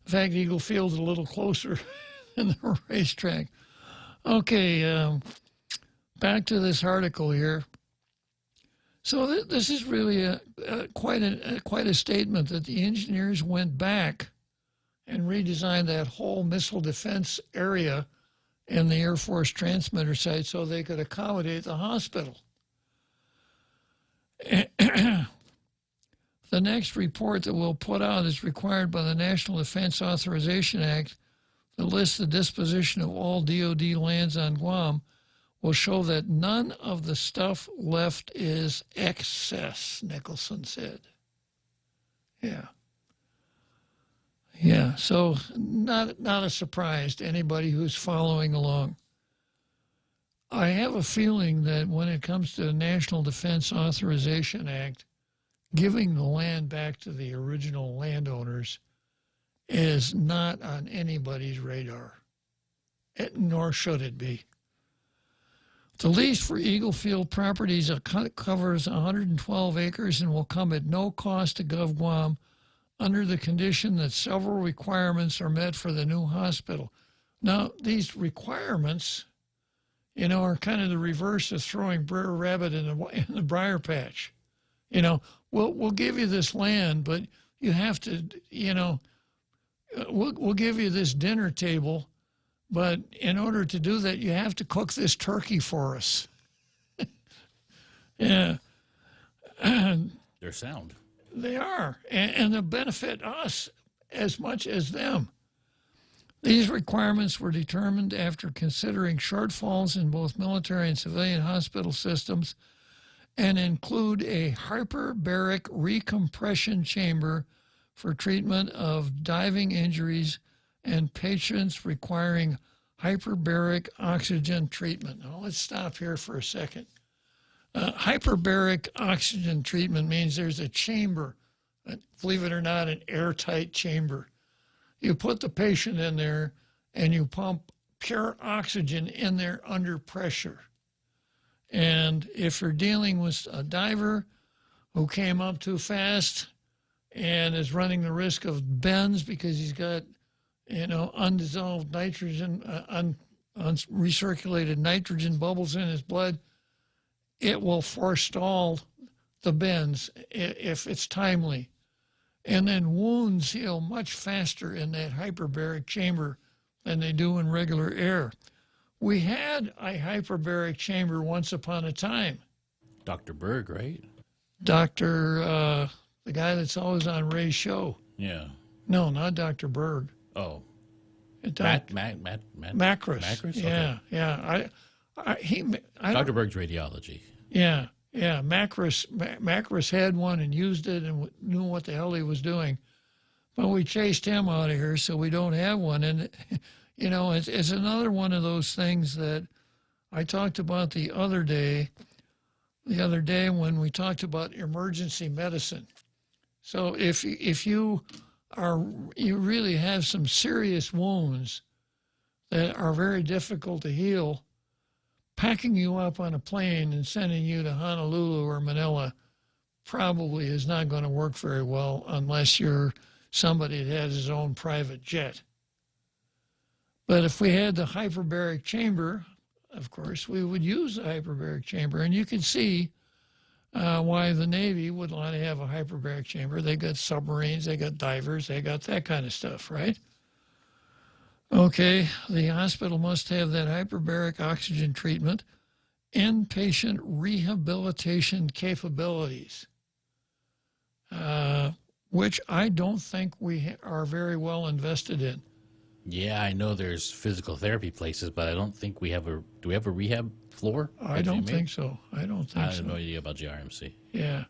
In fact, Eagle Field's a little closer than the racetrack. Okay, back to this article here. So this is really quite a statement that the engineers went back and redesigned that whole missile defense area in the Air Force transmitter site so they could accommodate the hospital. The next report that we'll put out is required by the National Defense Authorization Act that lists the disposition of all DoD lands on Guam will show that none of the stuff left is excess, Nicholson said. Yeah, so not a surprise to anybody who's following along. I have a feeling that when it comes to the National Defense Authorization Act, giving the land back to the original landowners is not on anybody's radar, nor should it be. The lease for Eagle Field properties covers 112 acres and will come at no cost to Gov Guam under the condition that several requirements are met for the new hospital. Now, these requirements, you know, are kind of the reverse of throwing Brer Rabbit in the briar patch. You know, we'll give you this land, but you have to, you know, we'll give you this dinner table, but in order to do that, you have to cook this turkey for us. Yeah. They're sound. They are, and they'll benefit us as much as them. These requirements were determined after considering shortfalls in both military and civilian hospital systems and include a hyperbaric recompression chamber for treatment of diving injuries and patients requiring hyperbaric oxygen treatment. Now, let's stop here for a second. Hyperbaric oxygen treatment means there's a chamber, believe it or not, an airtight chamber. You put the patient in there and you pump pure oxygen in there under pressure. And if you're dealing with a diver who came up too fast and is running the risk of bends because he's got, undissolved nitrogen, recirculated nitrogen bubbles in his blood, it will forestall the bends if it's timely. And then wounds heal much faster in that hyperbaric chamber than they do in regular air. We had a hyperbaric chamber once upon a time. Dr. Berg, right? The guy that's always on Ray's show. Yeah. No, not Dr. Berg. Oh. Macros. Macros? Yeah, Okay. yeah. Dr. Berg's radiology. Yeah, yeah. Macros had one and used it and knew what the hell he was doing. But we chased him out of here, so we don't have one. And, it's another one of those things that I talked about the other day when we talked about emergency medicine. So if you really have some serious wounds that are very difficult to heal, packing you up on a plane and sending you to Honolulu or Manila probably is not going to work very well unless you're somebody that has his own private jet. But if we had the hyperbaric chamber, of course, we would use the hyperbaric chamber. And you can see why the Navy would want to have a hyperbaric chamber. They got submarines, they got divers, they got that kind of stuff, right? Okay, the hospital must have that hyperbaric oxygen treatment, inpatient rehabilitation capabilities, which I don't think we are very well invested in. Yeah, I know there's physical therapy places, but I don't think we have do we have a rehab floor? I don't think so. I have no idea about GRMC. Yeah.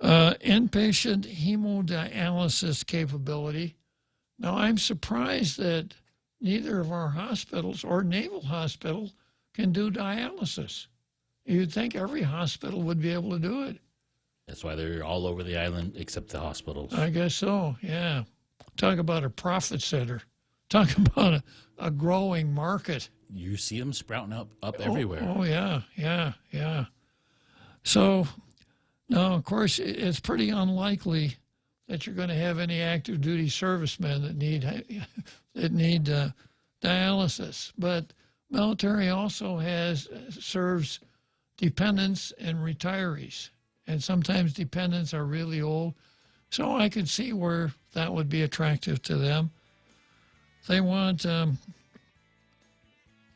Inpatient hemodialysis capability. Now, I'm surprised that neither of our hospitals or Naval Hospital can do dialysis. You'd think every hospital would be able to do it. That's why they're all over the island except the hospitals. I guess so, yeah. Talk about a profit center. Talk about a growing market. You see them sprouting up everywhere. Oh, yeah. So, now, of course, it's pretty unlikely that you're going to have any active duty servicemen that need dialysis. But military also serves dependents and retirees. And sometimes dependents are really old. So I could see where that would be attractive to them. They want,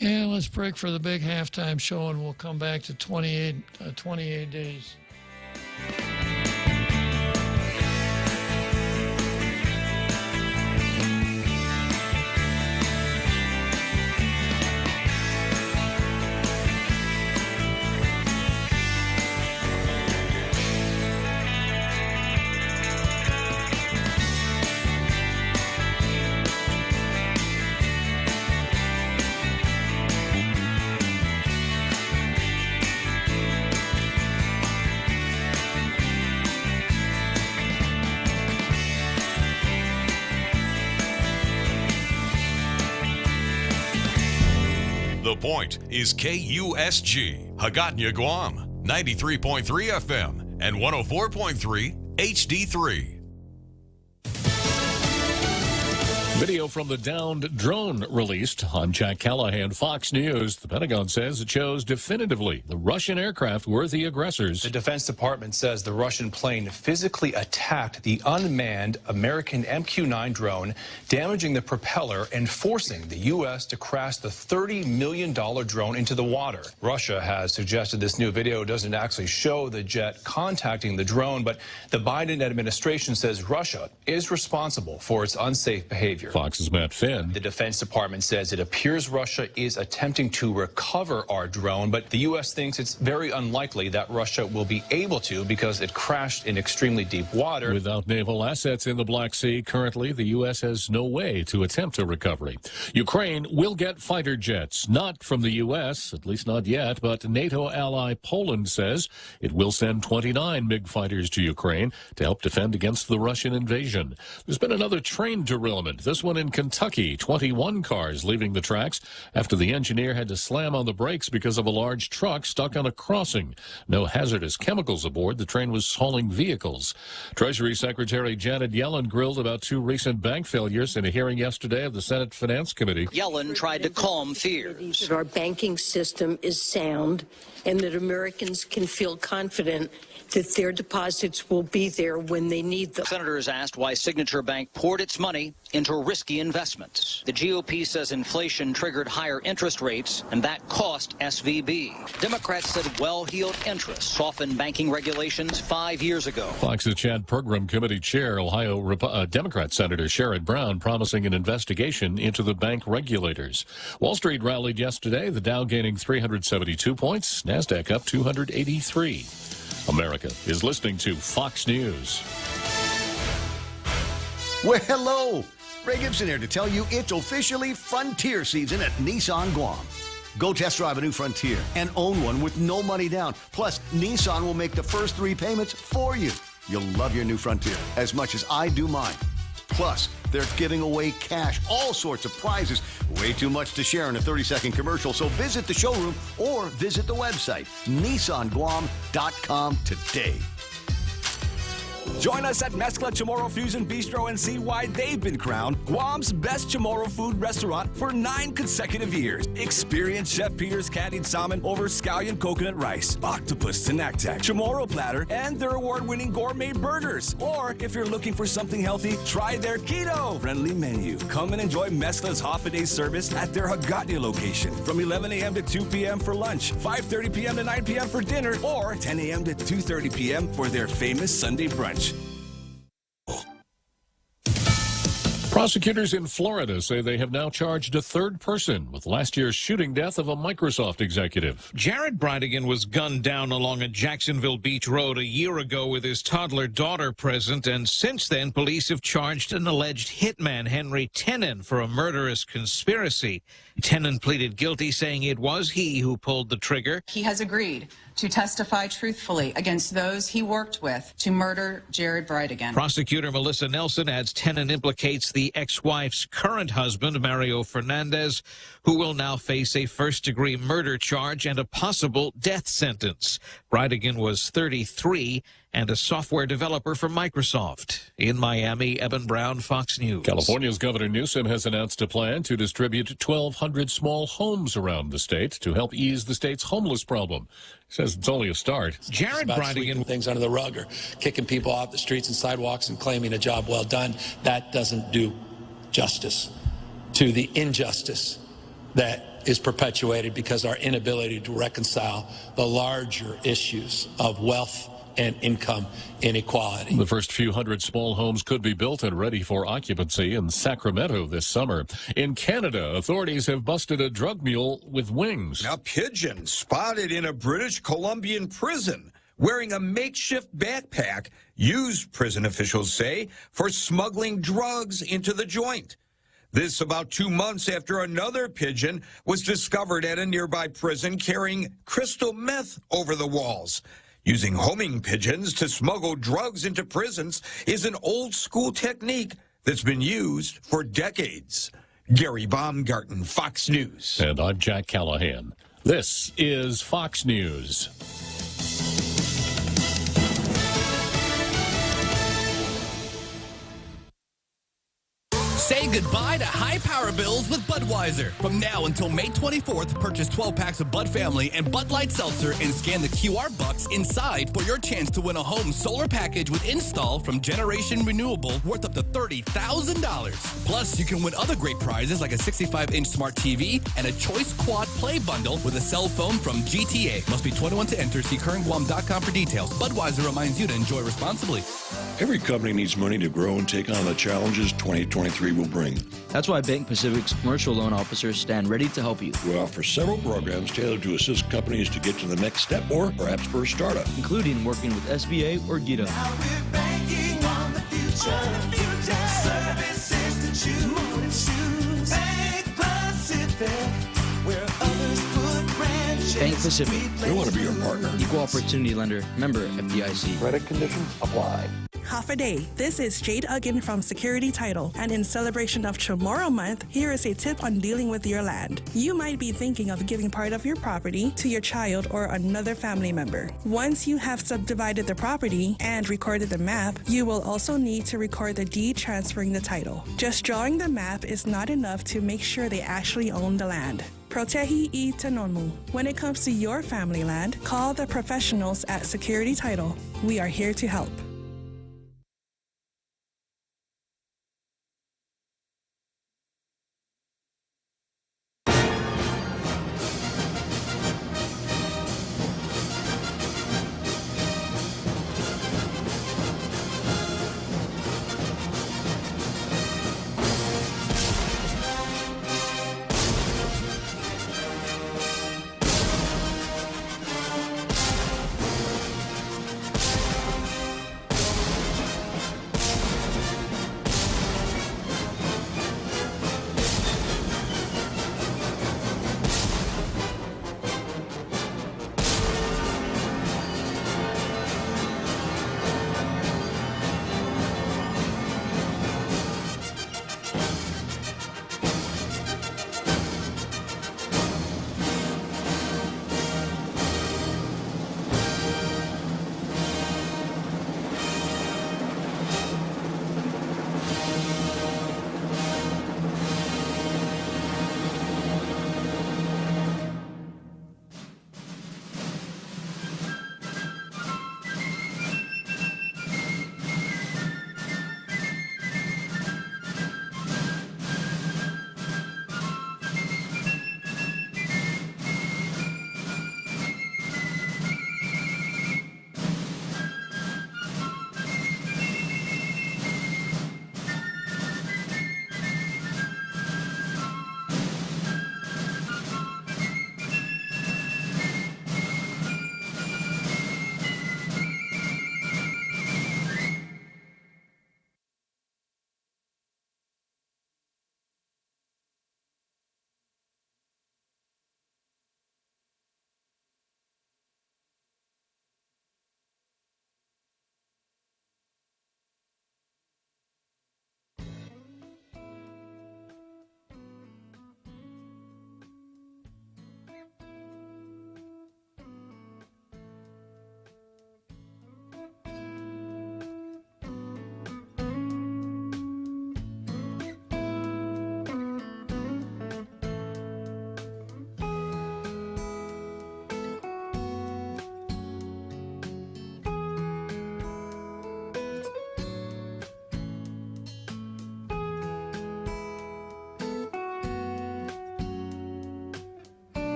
let's break for the big halftime show and we'll come back to 28 days. The Point is KUSG, Hagåtña, Guam, 93.3 FM and 104.3 HD3. Video from the downed drone released on Jack Callahan, Fox News. The Pentagon says it shows definitively the Russian aircraft were the aggressors. The Defense Department says the Russian plane physically attacked the unmanned American MQ-9 drone, damaging the propeller and forcing the U.S. to crash the $30 million drone into the water. Russia has suggested this new video doesn't actually show the jet contacting the drone, but the Biden administration says Russia is responsible for its unsafe behavior. Fox's Matt Finn. The Defense Department says it appears Russia is attempting to recover our drone, but the U.S. thinks it's very unlikely that Russia will be able to because it crashed in extremely deep water. Without naval assets in the Black Sea, currently the U.S. has no way to attempt a recovery. Ukraine will get fighter jets, not from the U.S., at least not yet, but NATO ally Poland says it will send 29 MiG fighters to Ukraine to help defend against the Russian invasion. There's been another train derailment, this This one in Kentucky, 21 cars leaving the tracks after the engineer had to slam on the brakes because of a large truck stuck on a crossing. No hazardous chemicals aboard. The train was hauling vehicles. Treasury Secretary Janet Yellen grilled about two recent bank failures in a hearing yesterday of the Senate Finance Committee. Yellen tried to calm fears. That our banking system is sound and that Americans can feel confident that their deposits will be there when they need them. Senators asked why Signature Bank poured its money into risky investments. The GOP says inflation triggered higher interest rates, and that cost SVB. Democrats said well-heeled interests softened banking regulations 5 years ago. Fox's Chad Program Committee Chair, Ohio Democrat Senator Sherrod Brown, promising an investigation into the bank regulators. Wall Street rallied yesterday, the Dow gaining 372 points, NASDAQ up 283. America is listening to Fox News. Well, hello. Ray Gibson here to tell you it's officially Frontier season at Nissan Guam. Go test drive a new Frontier and own one with no money down. Plus, Nissan will make the first 3 payments for you. You'll love your new Frontier as much as I do mine. Plus, they're giving away cash, all sorts of prizes. Way too much to share in a 30-second commercial, so visit the showroom or visit the website, NissanGuam.com today. Join us at Mezcla Chamorro Fusion Bistro and see why they've been crowned Guam's best Chamorro food restaurant for 9 consecutive years. Experience Chef Peter's candied salmon over scallion coconut rice, octopus tinactac, Chamorro platter, and their award-winning gourmet burgers. Or if you're looking for something healthy, try their keto-friendly menu. Come and enjoy Mezcla's half-a-day service at their Hagåtña location from 11 a.m. to 2 p.m. for lunch, 5:30 p.m. to 9 p.m. for dinner, or 10 a.m. to 2:30 p.m. for their famous Sunday brunch. Prosecutors in Florida say they have now charged a third person with last year's shooting death of a Microsoft executive. Jared Bridegan was gunned down along a Jacksonville Beach road a year ago with his toddler daughter present, and since then, police have charged an alleged hitman, Henry Tenen, for a murderous conspiracy. Tenen pleaded guilty, saying it was he who pulled the trigger. He has agreed to testify truthfully against those he worked with to murder Jared Bridegan. Prosecutor Melissa Nelson adds Tenen implicates the ex-wife's current husband, Mario Fernandez, who will now face a first-degree murder charge and a possible death sentence. Bridegan was 33 and a software developer for Microsoft. In Miami, Eben Brown, Fox News. California's Governor Newsom has announced a plan to distribute 1,200 small homes around the state to help ease the state's homeless problem. He says it's only a start. Jared Bridegan, things under the rug or kicking people off the streets and sidewalks and claiming a job well done. That doesn't do justice to the injustice that is perpetuated because our inability to reconcile the larger issues of wealth and income inequality. The first few hundred small homes could be built and ready for occupancy in Sacramento this summer. In Canada, authorities have busted a drug mule with wings. A pigeon spotted in a British Columbian prison wearing a makeshift backpack used, prison officials say, for smuggling drugs into the joint. This about 2 months after another pigeon was discovered at a nearby prison carrying crystal meth over the walls. Using homing pigeons to smuggle drugs into prisons is an old-school technique that's been used for decades. Gary Baumgarten, Fox News. And I'm Jack Callahan. This is Fox News. Say goodbye to high power bills with Budweiser. From now until May 24th, purchase 12 packs of Bud Family and Bud Light Seltzer and scan the QR box inside for your chance to win a home solar package with install from Generation Renewable worth up to $30,000. Plus, you can win other great prizes like a 65-inch smart TV and a Choice Quad Play bundle with a cell phone from GTA. Must be 21 to enter. See currentguam.com for details. Budweiser reminds you to enjoy responsibly. Every company needs money to grow and take on the challenges 2023 will bring. That's why Bank Pacific's commercial loan officers stand ready to help you. We offer several programs tailored to assist companies to get to the next step or perhaps for a startup, including working with SBA or GITA. Now we're banking on the future. Services to choose. Bank Pacific, where others put branches. Bank Pacific. We want to be your partner. Equal opportunity lender. Member FDIC. Credit conditions apply. half a day. This is Jade Uggan from Security Title, and in celebration of Tomorrow Month, here is a tip on dealing with your land. You might be thinking of giving part of your property to your child or another family member. Once you have subdivided the property and recorded the map, you will also need to record the deed transferring the title. Just drawing the map is not enough to make sure they actually own the land. Protehi I Tanonmu. When it comes to your family land, call the professionals at Security Title. We are here to help.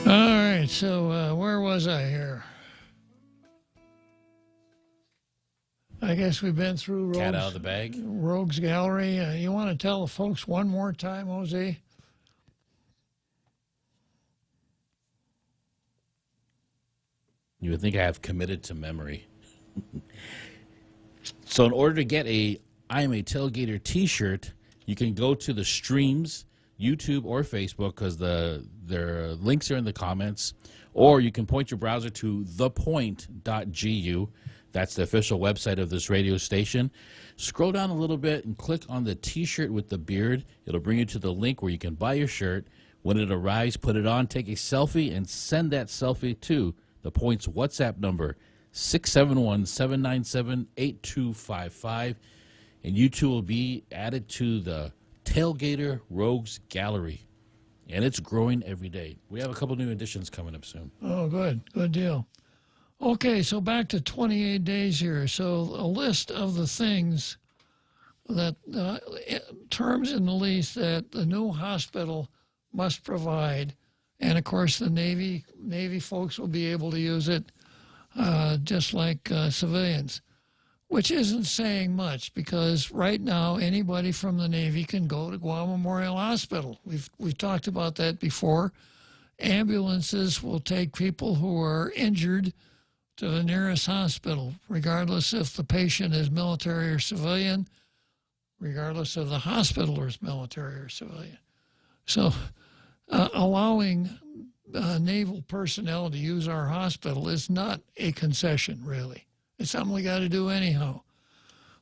All right, so where was I here? I guess we've been through Cat out of the bag. Rogues Gallery. You want to tell the folks one more time, Jose? You would think I have committed to memory. So in order to get a I Am a Tailgater t-shirt, you can go to the streams, YouTube or Facebook, because their links are in the comments, or you can point your browser to thepoint.gu. That's the official website of this radio station. Scroll down a little bit and click on the t-shirt with the beard. It'll bring you to the link where you can buy your shirt. When it arrives, put it on, take a selfie, and send that selfie to the Point's WhatsApp number, 671-797-8255. And you two will be added to the Tailgater Rogues Gallery. And it's growing every day. We have a couple new editions coming up soon. Oh, good. Good deal. Okay, so back to 28 days here. So a list of the things that, terms in the lease that the new hospital must provide. And, of course, the Navy folks will be able to use it just like civilians, which isn't saying much because right now anybody from the Navy can go to Guam Memorial Hospital. We've talked about that before. Ambulances will take people who are injured to the nearest hospital, regardless if the patient is military or civilian, regardless if the hospital is military or civilian. So allowing naval personnel to use our hospital is not a concession, really. It's something we got to do anyhow.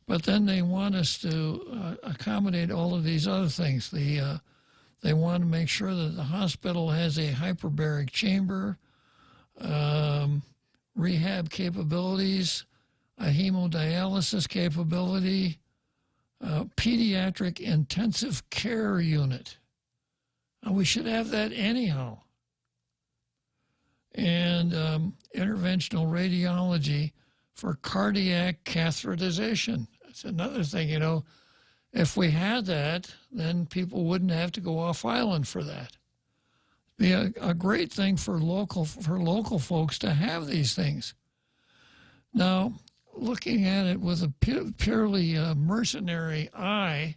But then they want us to accommodate all of these other things. They want to make sure that the hospital has a hyperbaric chamber, rehab capabilities, a hemodialysis capability, pediatric intensive care unit. We should have that anyhow. And interventional radiology for cardiac catheterization. That's another thing, you know. If we had that, then people wouldn't have to go off island for that. It'd be a great thing for local folks to have these things. Now, looking at it with a purely mercenary eye,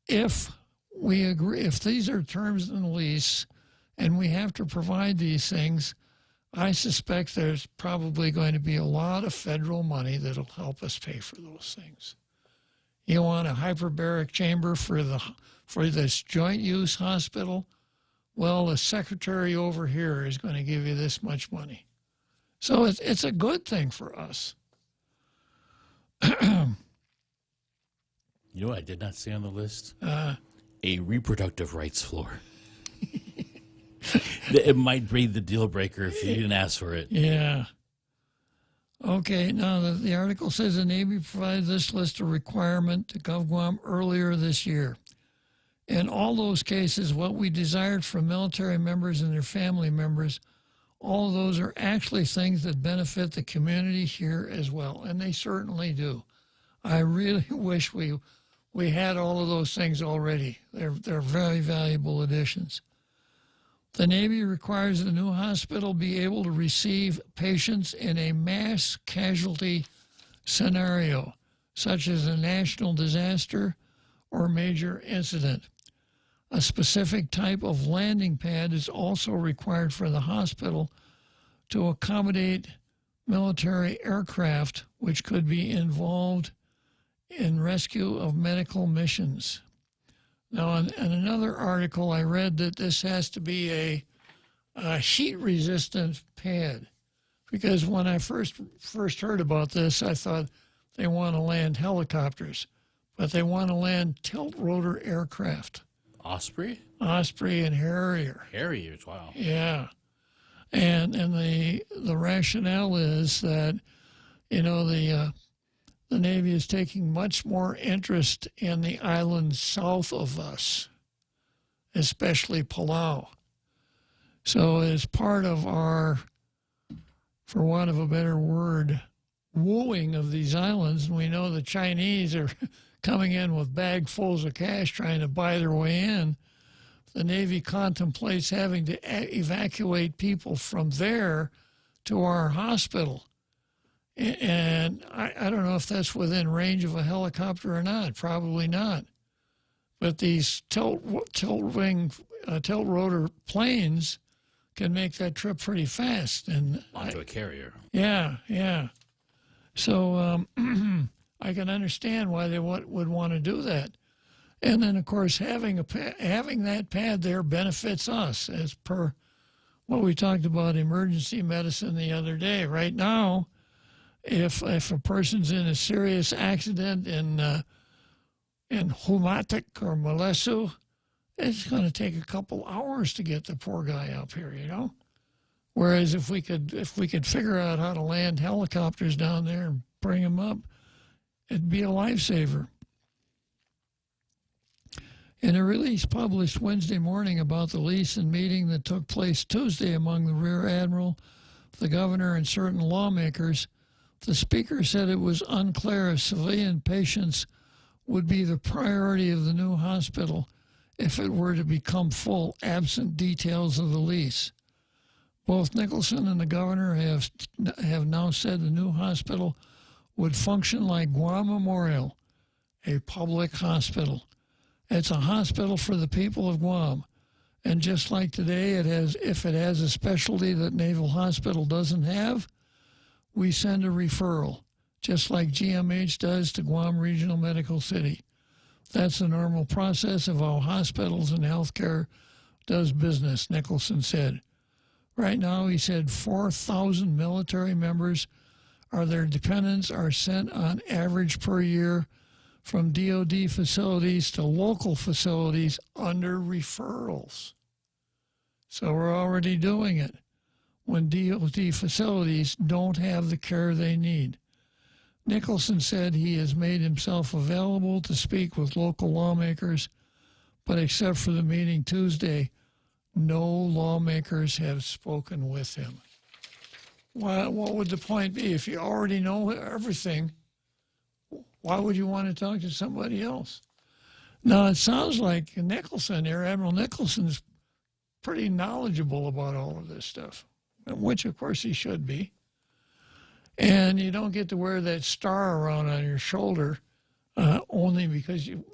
if we agree, if these are terms in the lease and we have to provide these things, I suspect there's probably going to be a lot of federal money that'll help us pay for those things. You want a hyperbaric chamber for this joint use hospital? Well, the secretary over here is going to give you this much money. So it's a good thing for us. You know what I did not see on the list? A reproductive rights floor. It might be the deal breaker if you didn't ask for it. Yeah. Okay, now the article says the Navy provided this list of requirement to GovGuam earlier this year. In all those cases, what we desired from military members and their family members, all of those are actually things that benefit the community here as well, and they certainly do. I really wish we had all of those things already. They're very valuable additions. The Navy requires the new hospital be able to receive patients in a mass casualty scenario, such as a national disaster or major incident. A specific type of landing pad is also required for the hospital to accommodate military aircraft, which could be involved in rescue of medical missions. Now, in another article, I read that this has to be a heat-resistant pad, because when I first heard about this, I thought they want to land helicopters, but they want to land tilt-rotor aircraft. Osprey? Osprey and Harrier. Harriers, wow. Yeah. And the rationale is that, you know, the Navy is taking much more interest in the islands south of us, especially Palau. So as part of our, for want of a better word, wooing of these islands, and we know the Chinese are coming in with bagfuls of cash trying to buy their way in, the Navy contemplates having to evacuate people from there to our hospital. And I don't know if that's within range of a helicopter or not. Probably not. But these tilt-rotor planes can make that trip pretty fast. And onto a carrier. Yeah, yeah. So I can understand why they would want to do that. And then, of course, having that pad there benefits us, as per what we talked about emergency medicine the other day. Right now, if a person's in a serious accident in Humatic or Malesu, it's going to take a couple hours to get the poor guy up here, you know. Whereas if we could figure out how to land helicopters down there and bring them up, it'd be a lifesaver. In a release published Wednesday morning about the lease and meeting that took place Tuesday among the Rear Admiral, the governor, and certain lawmakers, the speaker said it was unclear if civilian patients would be the priority of the new hospital if it were to become full, absent details of the lease. Both Nicholson and the governor have now said the new hospital would function like Guam Memorial, a public hospital. It's a hospital for the people of Guam. And just like today, if it has a specialty that Naval Hospital doesn't have, we send a referral, just like GMH does to Guam Regional Medical City. That's the normal process of how hospitals and healthcare does business, Nicholson said. Right now, he said 4,000 military members or their dependents are sent on average per year from DOD facilities to local facilities under referrals. So we're already doing it when DOD facilities don't have the care they need. Nicholson said he has made himself available to speak with local lawmakers, but except for the meeting Tuesday, no lawmakers have spoken with him. What would the point be? If you already know everything, why would you want to talk to somebody else? Now, it sounds like Nicholson here, Admiral Nicholson's pretty knowledgeable about all of this stuff, which, of course, he should be. And you don't get to wear that star around on your shoulder only because you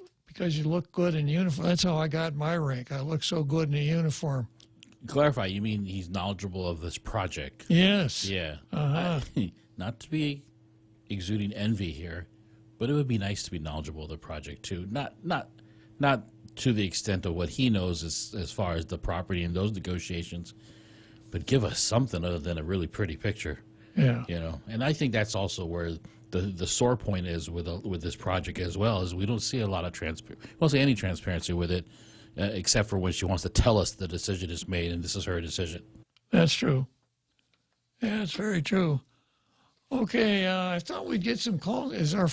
look good in uniform. That's how I got my rank. I look so good in a uniform. Clarify, you mean he's knowledgeable of this project? Yes. Yeah. Uh-huh. Not to be exuding envy here, but it would be nice to be knowledgeable of the project too. Not to the extent of what he knows as far as the property and those negotiations, but give us something other than a really pretty picture. Yeah. You know, and I think that's also where the sore point is with this project as well, is we don't see a lot of transparency. We don't see any transparency with it, except for when she wants to tell us the decision is made and this is her decision. That's true. Yeah, that's very true. Okay, I thought we'd get some calls. Are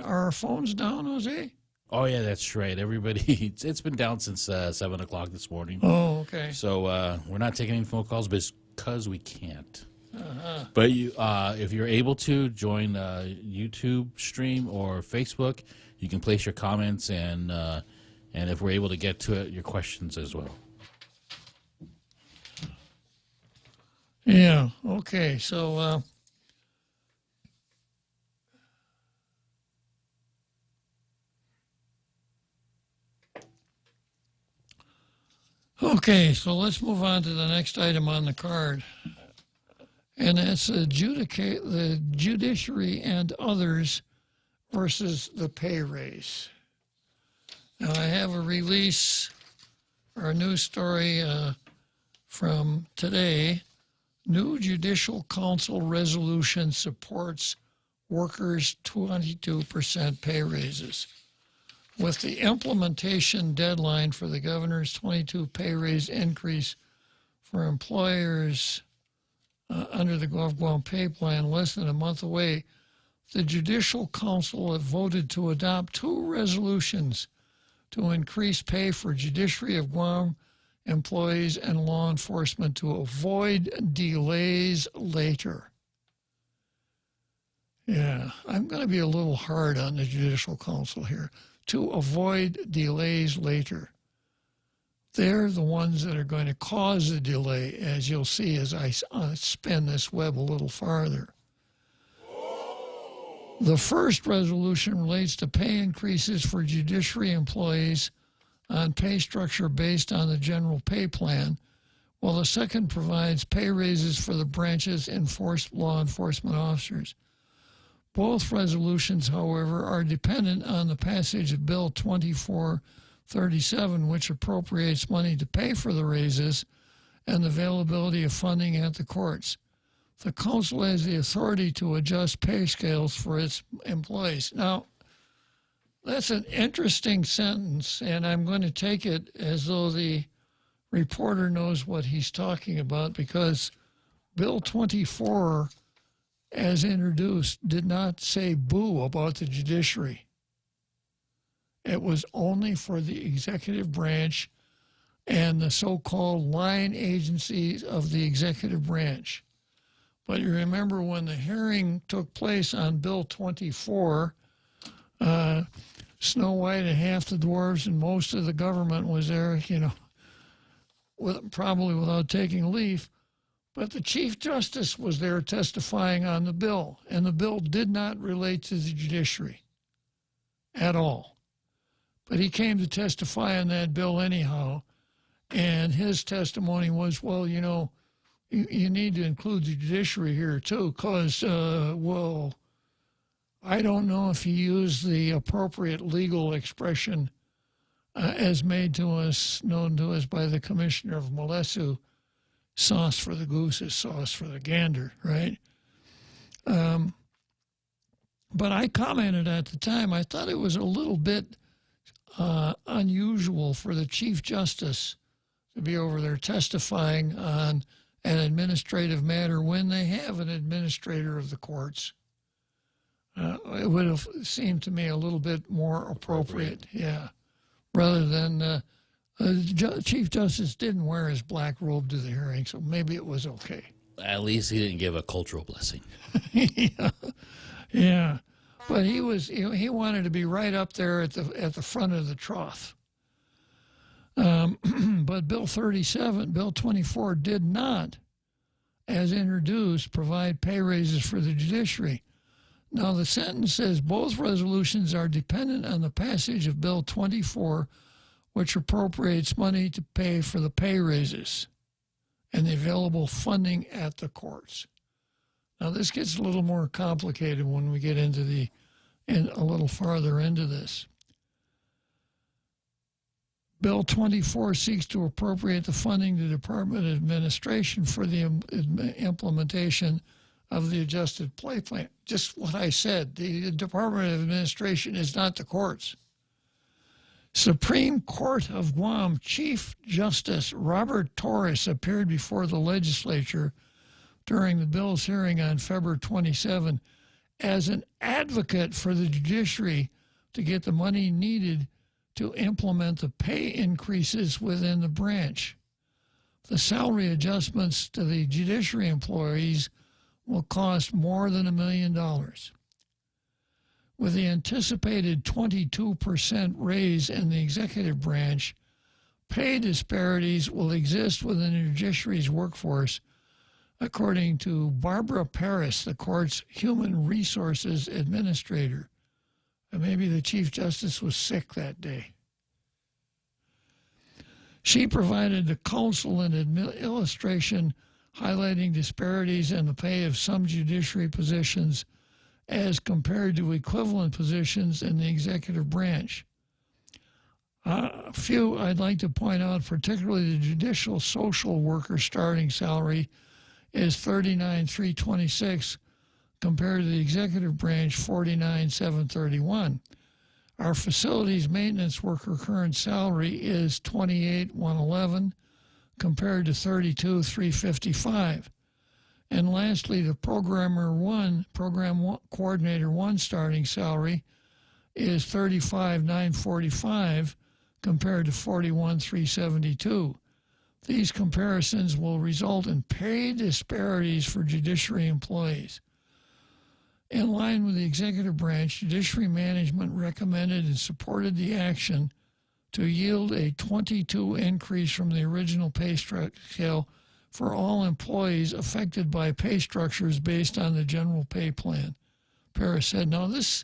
our phones down, Jose? Oh yeah, that's right. Everybody, it's been down since 7 o'clock this morning. Oh, okay. So we're not taking any phone calls because we can't. Uh-huh. But if you're able to join YouTube stream or Facebook, you can place your comments and if we're able to get to it, your questions as well. Yeah. Okay. So. Okay, so let's move on to the next item on the card. And that's the judiciary and others versus the pay raise. Now, I have a release or a news story from today. New Judicial Council resolution supports workers' 22% pay raises. With the implementation deadline for the governor's 22 pay raise increase for employers under the Gulf Guam pay plan less than a month away, the Judicial Council have voted to adopt 2 resolutions to increase pay for Judiciary of Guam employees and law enforcement to avoid delays later. Yeah, I'm going to be a little hard on the Judicial Council here. To avoid delays later. They're the ones that are going to cause the delay, as you'll see as I spin this web a little farther. The first resolution relates to pay increases for judiciary employees on pay structure based on the general pay plan, while the second provides pay raises for the branch's law enforcement officers. Both resolutions, however, are dependent on the passage of Bill 2437, which appropriates money to pay for the raises and the availability of funding at the courts. The council has the authority to adjust pay scales for its employees. Now, that's an interesting sentence, and I'm going to take it as though the reporter knows what he's talking about, because Bill 24, as introduced, did not say boo about the judiciary. It was only for the executive branch and the so-called line agencies of the executive branch. But you remember when the hearing took place on Bill 24, Snow White and half the dwarves and most of the government was there, probably without taking leave. But the Chief Justice was there testifying on the bill, and the bill did not relate to the judiciary at all. But he came to testify on that bill anyhow, and his testimony was, well, you need to include the judiciary here too, because, I don't know if he used the appropriate legal expression as made to us, known to us by the Commissioner of Molesu, sauce for the goose is sauce for the gander, right? But I commented at the time, I thought it was a little bit unusual for the Chief Justice to be over there testifying on an administrative matter when they have an administrator of the courts. It would have seemed to me a little bit more appropriate, yeah, rather than Chief Justice didn't wear his black robe to the hearing, so maybe it was okay. At least he didn't give a cultural blessing. Yeah, but he wanted to be right up there at the front of the trough. But Bill 24 did not, as introduced, provide pay raises for the judiciary. Now the sentence says both resolutions are dependent on the passage of Bill 24, which appropriates money to pay for the pay raises and the available funding at the courts. Now this gets a little more complicated when we get into a little farther into this. Bill 24 seeks to appropriate the funding to Department of Administration for the implementation of the adjusted pay plan. Just what I said, the Department of Administration is not the courts. Supreme Court of Guam Chief Justice Robert Torres appeared before the legislature during the bill's hearing on February 27 as an advocate for the judiciary to get the money needed to implement the pay increases within the branch. The salary adjustments to the judiciary employees will cost more than $1 million. With the anticipated 22% raise in the executive branch, pay disparities will exist within the judiciary's workforce, according to Barbara Paris, the court's human resources administrator. And maybe the Chief Justice was sick that day. She provided the counsel an illustration highlighting disparities in the pay of some judiciary positions as compared to equivalent positions in the executive branch. A few I'd like to point out, particularly the judicial social worker starting salary is $39,326 compared to the executive branch $49,731. Our facilities maintenance worker current salary is $28,111 compared to $32,355. And lastly, the program coordinator 1 starting salary is $35,945 compared to $41,372. These comparisons will result in pay disparities for judiciary employees. In line with the executive branch, judiciary management recommended and supported the action to yield a 22 increase from the original pay scale for all employees affected by pay structures based on the general pay plan. Paris said, now this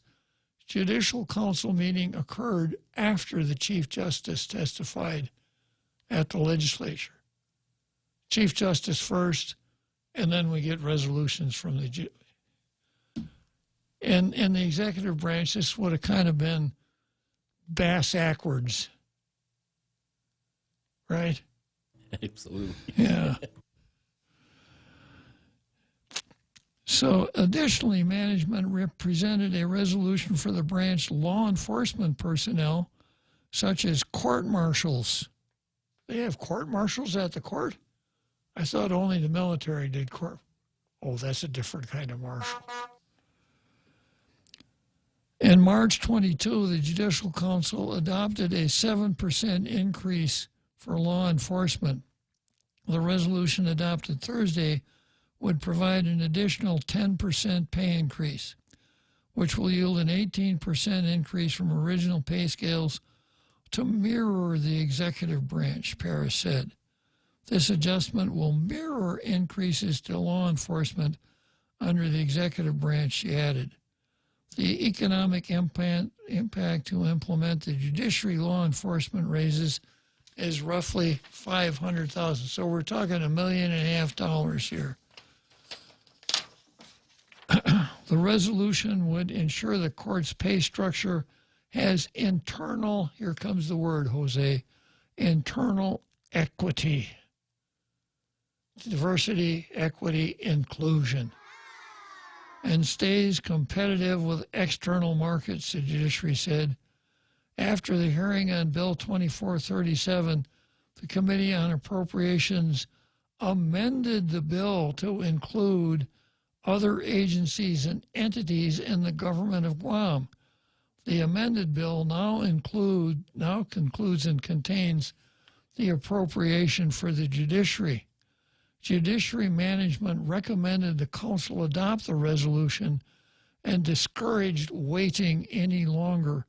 Judicial Council meeting occurred after the Chief Justice testified at the legislature. Chief Justice first, and then we get resolutions from the... In the executive branch, this would have kind of been bass-ackwards, right? Absolutely. Yeah. So, additionally, management presented a resolution for the branch law enforcement personnel, such as court marshals. They have court marshals at the court? I thought only the military did court. Oh, that's a different kind of marshal. In March 22, the Judicial Council adopted a 7% increase for law enforcement. The resolution adopted Thursday would provide an additional 10% pay increase, which will yield an 18% increase from original pay scales to mirror the executive branch, Paris said. This adjustment will mirror increases to law enforcement under the executive branch, she added. The economic impact to implement the judiciary law enforcement raises is roughly $500,000. So we're talking $1.5 million here. The resolution would ensure the court's pay structure has internal, here comes the word, Jose, internal equity. Diversity, equity, inclusion. and stays competitive with external markets, the judiciary said. After the hearing on Bill 2437, the Committee on Appropriations amended the bill to include other agencies and entities in the government of Guam. The amended bill now concludes and contains the appropriation for the judiciary. Judiciary management recommended the council adopt the resolution and discouraged waiting any longer,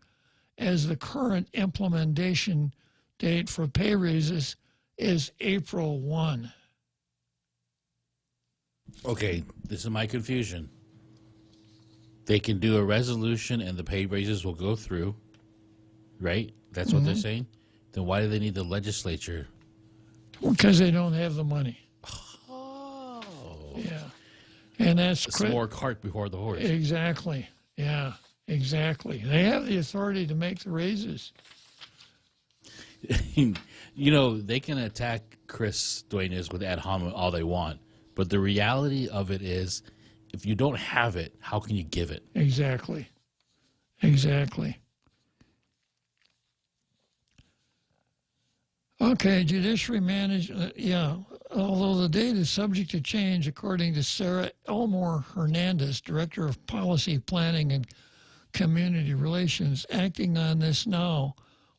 as the current implementation date for pay raises is April 1. Okay, this is my confusion. They can do a resolution and the pay raises will go through, right? That's what they're saying? Then why do they need the legislature? Because they don't have the money. Oh. Yeah. And that's It's more cart before the horse. Exactly. Yeah, exactly. They have the authority to make the raises. You know, they can attack Chris Duenas with ad hominem all they want, but the reality of it is, if you don't have it, how can you give it? Exactly. Exactly. Okay, judiciary management, although the date is subject to change, according to Sarah Elmore Hernandez, Director of Policy Planning and Community Relations, acting on this now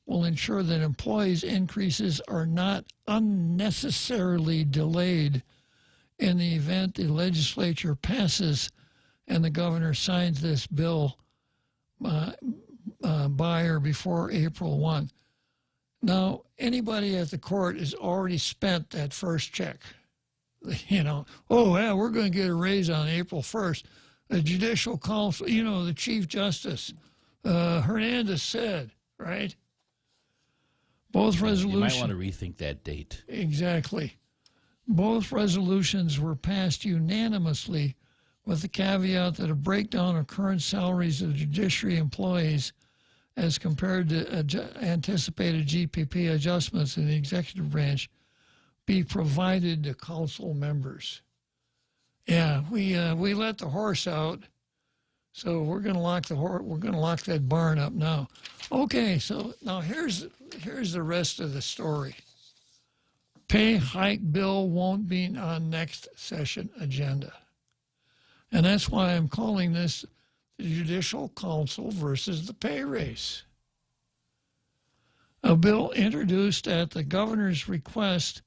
will ensure that employees' increases are not unnecessarily delayed in the event the legislature passes and the governor signs this bill by or before April 1. Now, anybody at the court has already spent that first check. You know, oh, yeah, we're going to get a raise on April 1st. The Judicial Council, you know, the Chief Justice, Hernandez said, right? Both resolutions. You might want to rethink that date. Exactly. Both resolutions were passed unanimously with the caveat that a breakdown of current salaries of judiciary employees as compared to anticipated GPP adjustments in the executive branch be provided to council members. Yeah, we let the horse out, so we're going to lock the horse. We're going to lock that barn up now. Okay, so now here's the rest of the story. Pay hike bill won't be on next session agenda, and that's why I'm calling this the Judicial Council versus the pay raise. A bill introduced at the governor's request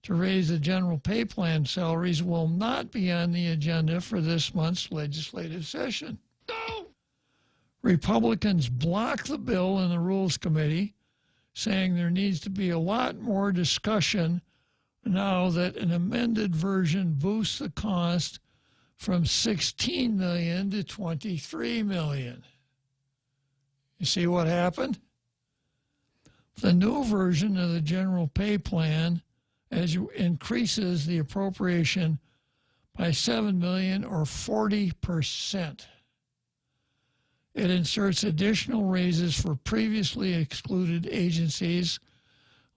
to raise the general pay plan salaries will not be on the agenda for this month's legislative session. No! Republicans blocked the bill in the Rules Committee, saying there needs to be a lot more discussion now that an amended version boosts the cost from $16 million to $23 million. You see what happened? The new version of the general pay plan increases the appropriation by $7 million or 40%. It inserts additional raises for previously excluded agencies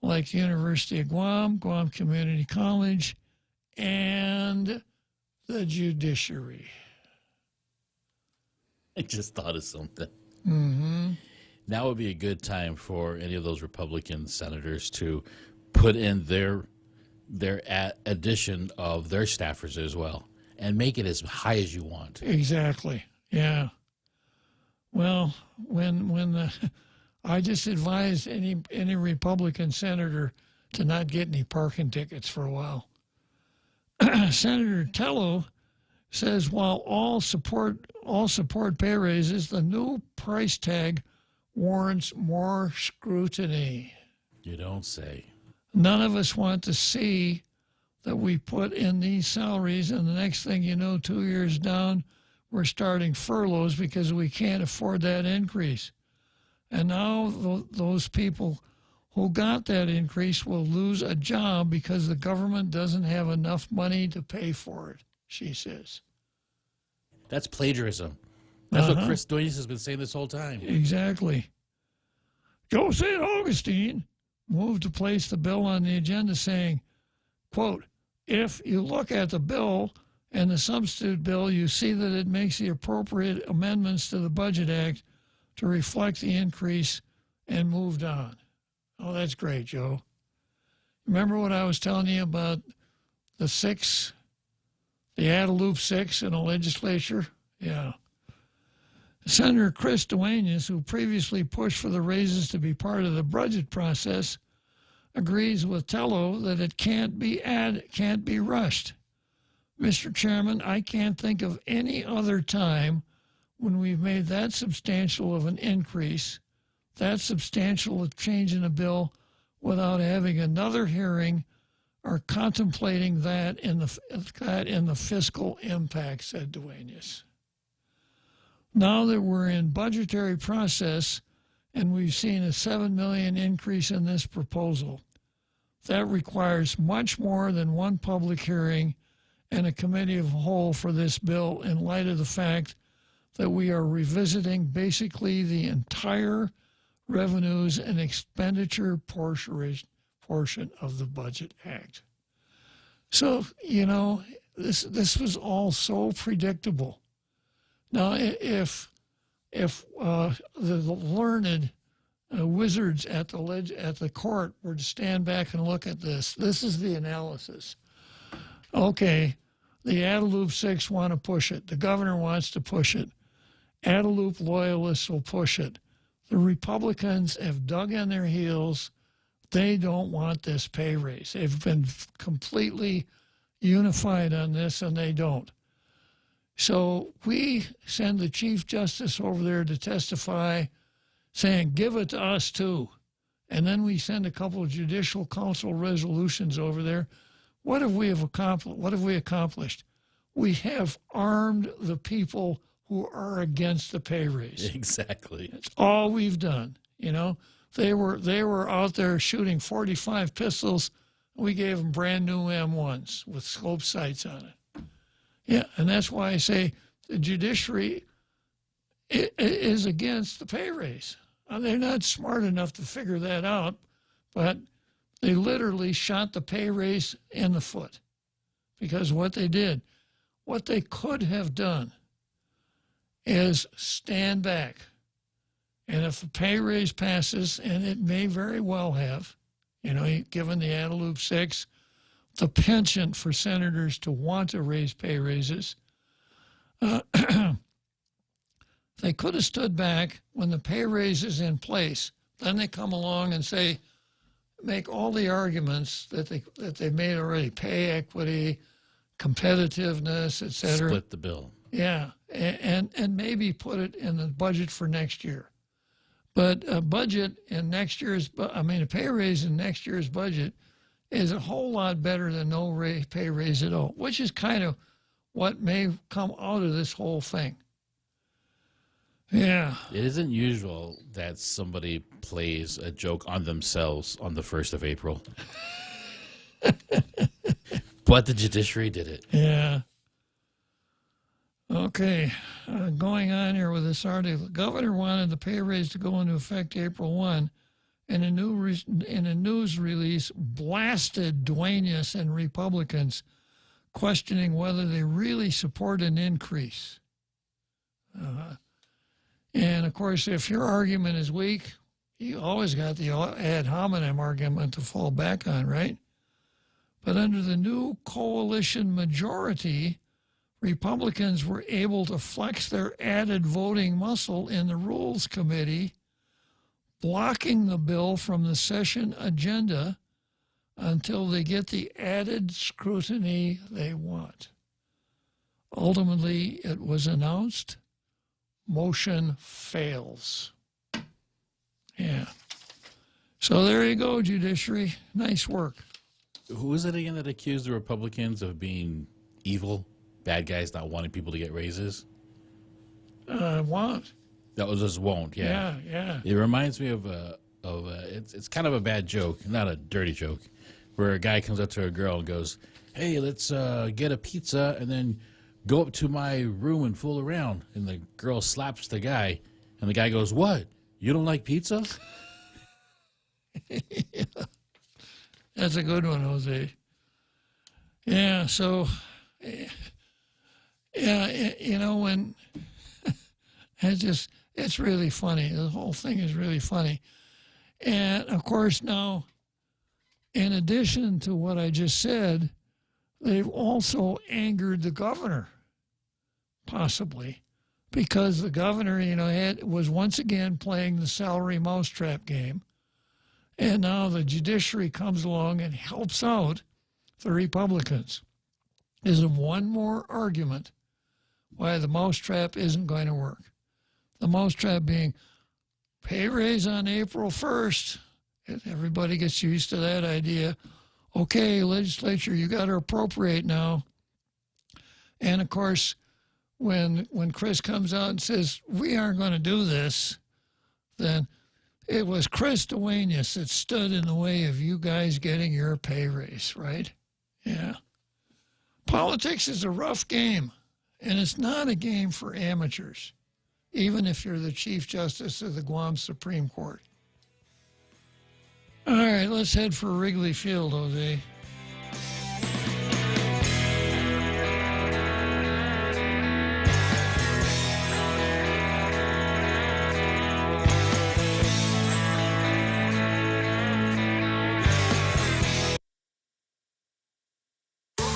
like the University of Guam, Guam Community College, and the judiciary. I just thought of something. Mm-hmm. Now would be a good time for any of those Republican senators to put in their addition of their staffers as well and make it as high as you want. Exactly. Yeah. Well, when I just advised any Republican senator to not get any parking tickets for a while. Senator Tello says while all support pay raises, the new price tag warrants more scrutiny. You don't say. None of us want to see that we put in these salaries, and the next thing you know, 2 years down, we're starting furloughs because we can't afford that increase. And now those people who got that increase will lose a job because the government doesn't have enough money to pay for it, she says. That's plagiarism. That's what Chris Duenas has been saying this whole time. Exactly. Joe St. Augustine moved to place the bill on the agenda saying, quote, if you look at the bill, And the substitute bill, you see that it makes the appropriate amendments to the Budget Act to reflect the increase and moved on. Oh, that's great, Joe. Remember what I was telling you about the Adeloop 6 in the legislature? Yeah. Senator Chris Duenas, who previously pushed for the raises to be part of the budget process, agrees with Tello that it can't be rushed. Mr. Chairman, I can't think of any other time when we've made that substantial of an increase, that substantial a change in a bill, without having another hearing or contemplating that in the fiscal impact, said Duenas. Now that we're in budgetary process and we've seen a $7 million increase in this proposal, that requires much more than one public hearing and a committee of the whole for this bill in light of the fact that we are revisiting basically the entire revenues and expenditure portion of the Budget Act. So, you know, this was all so predictable. Now, if the learned wizards at the court were to stand back and look at this is the analysis. Okay, the Adeloop 6 want to push it. The governor wants to push it. Adeloop loyalists will push it. The Republicans have dug in their heels. They don't want this pay raise. They've been completely unified on this, and they don't. So we send the Chief Justice over there to testify, saying, give it to us too. And then we send a couple of Judicial Council resolutions over there. What have we accomplished? We have armed the people who are against the pay raise. Exactly. That's all we've done. You know, they were out there shooting 45 pistols. We gave them brand new M1s with scope sights on it. Yeah, and that's why I say the judiciary is against the pay raise. They're not smart enough to figure that out, but they literally shot the pay raise in the foot because what they could have done is stand back. And if the pay raise passes, and it may very well have, you know, given the Adeloop 6, the penchant for senators to want to raise pay raises, they could have stood back when the pay raise is in place. Then they come along and say, make all the arguments that they made already: pay equity, competitiveness, et cetera. Split the bill. Yeah, and maybe put it in the budget for next year. But a budget in next year's, a pay raise in next year's budget is a whole lot better than no pay raise at all, which is kind of what may come out of this whole thing. Yeah. It isn't usual that somebody plays a joke on themselves on the 1st of April. But the judiciary did it. Yeah. Okay, going on here with this article. The governor wanted the pay raise to go into effect April 1, and in a news release blasted Duenas and Republicans, questioning whether they really support an increase. And, of course, if your argument is weak, you always got the ad hominem argument to fall back on, right? But under the new coalition majority, Republicans were able to flex their added voting muscle in the Rules Committee, blocking the bill from the session agenda until they get the added scrutiny they want. Ultimately, it was announced, motion fails. Yeah. So there you go, judiciary. Nice work. Who was it again that accused the Republicans of being evil? Bad guys not wanting people to get raises? Won't. That was just won't, yeah. Yeah. It reminds me of it's kind of a bad joke, not a dirty joke, where a guy comes up to a girl and goes, hey, let's get a pizza and then go up to my room and fool around. And the girl slaps the guy, and the guy goes, what? You don't like pizza? Yeah. That's a good one, Jose. Yeah, so Yeah, you know, when it's really funny. The whole thing is really funny. And of course, now, in addition to what I just said, they've also angered the governor, possibly, because the governor, you know, was once again playing the salary mousetrap game. And now the judiciary comes along and helps out the Republicans. Is one more argument why the mousetrap isn't going to work. The mousetrap being pay raise on April 1st. Everybody gets used to that idea. Okay, legislature, you got to appropriate now. And of course, when Chris comes out and says, we aren't going to do this, then it was Chris Duenas that stood in the way of you guys getting your pay raise, right? Yeah. Politics is a rough game, and it's not a game for amateurs, even if you're the Chief Justice of the Guam Supreme Court. All right, let's head for Wrigley Field, Jose.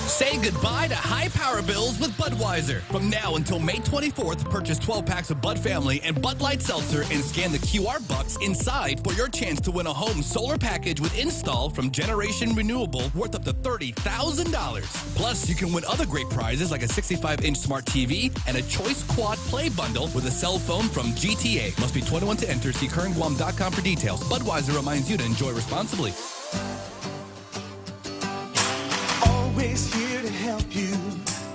Say goodbye to high power bills with Budweiser. From now until May 24th, purchase 12 packs of Bud Family and Bud Light Seltzer and scan the QR bucks inside for your chance to win a home solar package with install from Generation Renewable worth up to $30,000. Plus, you can win other great prizes like a 65-inch smart TV and a Choice Quad Play bundle with a cell phone from GTA. Must be 21 to enter. See currentguam.com for details. Budweiser reminds you to enjoy responsibly. Always here to help you.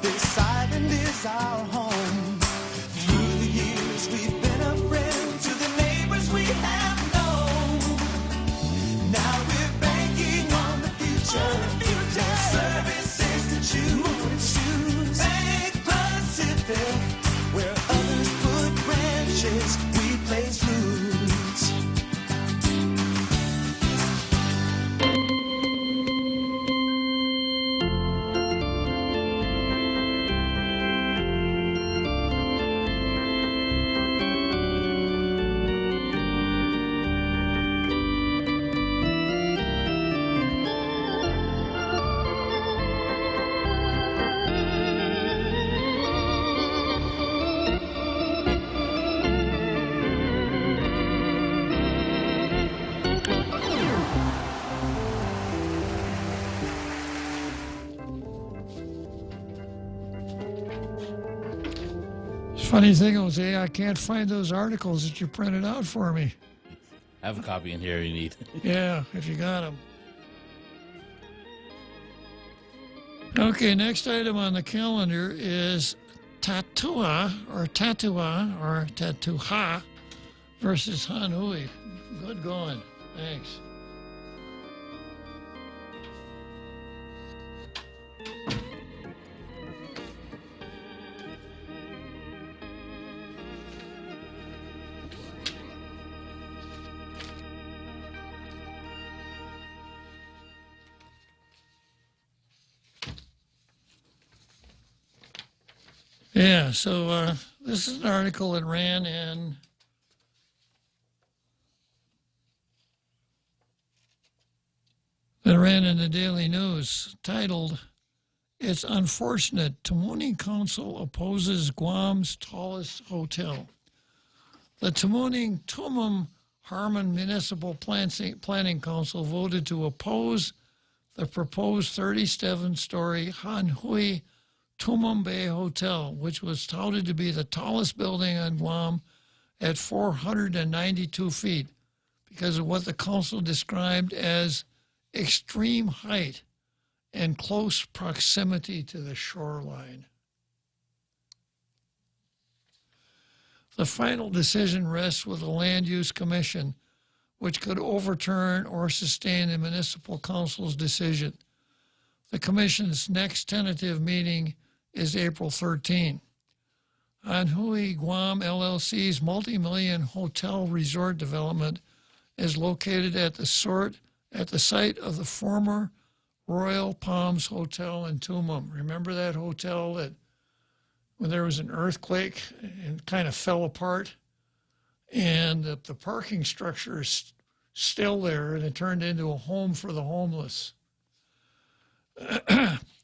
This island is our home. Through the years, we've been a friend to the neighbors we have known. Now we're banking on the future. Services to choose. Bank Pacific, where others put branches, we place roots. Funny thing, Jose, I can't find those articles that you printed out for me. I have a copy in here you need. Yeah, if you got them. Okay, next item on the calendar is Tatuha versus Hanhui. Good going. Thanks. Yeah, so this is an article that ran in the Daily News titled, "It's Unfortunate Tamuning Council Opposes Guam's Tallest Hotel." The Tamuning Tumum Harmon Municipal Planning Council voted to oppose the proposed 37-story Hanhui Tumum Bay Hotel, which was touted to be the tallest building on Guam at 492 feet because of what the council described as extreme height and close proximity to the shoreline. The final decision rests with the Land Use Commission, which could overturn or sustain the municipal council's decision. The commission's next tentative meeting is April 13. Hanhui Guam LLC's multi-million hotel resort development is located at the site of the former Royal Palms Hotel in Tumum. Remember that hotel that when there was an earthquake and kind of fell apart, and the parking structure is still there, and it turned into a home for the homeless.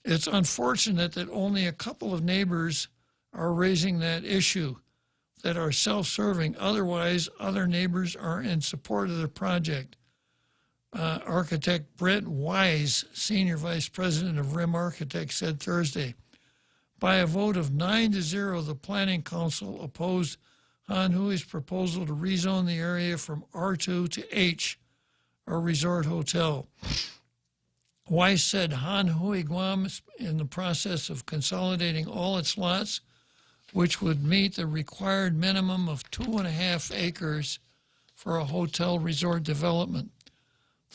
It's unfortunate that only a couple of neighbors are raising that issue, that are self-serving. Otherwise, other neighbors are in support of the project. Architect Brett Wise, Senior Vice President of RIM Architects, said Thursday, by a vote of 9-0, the Planning Council opposed Han Hui's proposal to rezone the area from R2 to H, or resort hotel. Weiss said Han Hui Guam is in the process of consolidating all its lots, which would meet the required minimum of 2.5 acres for a hotel resort development.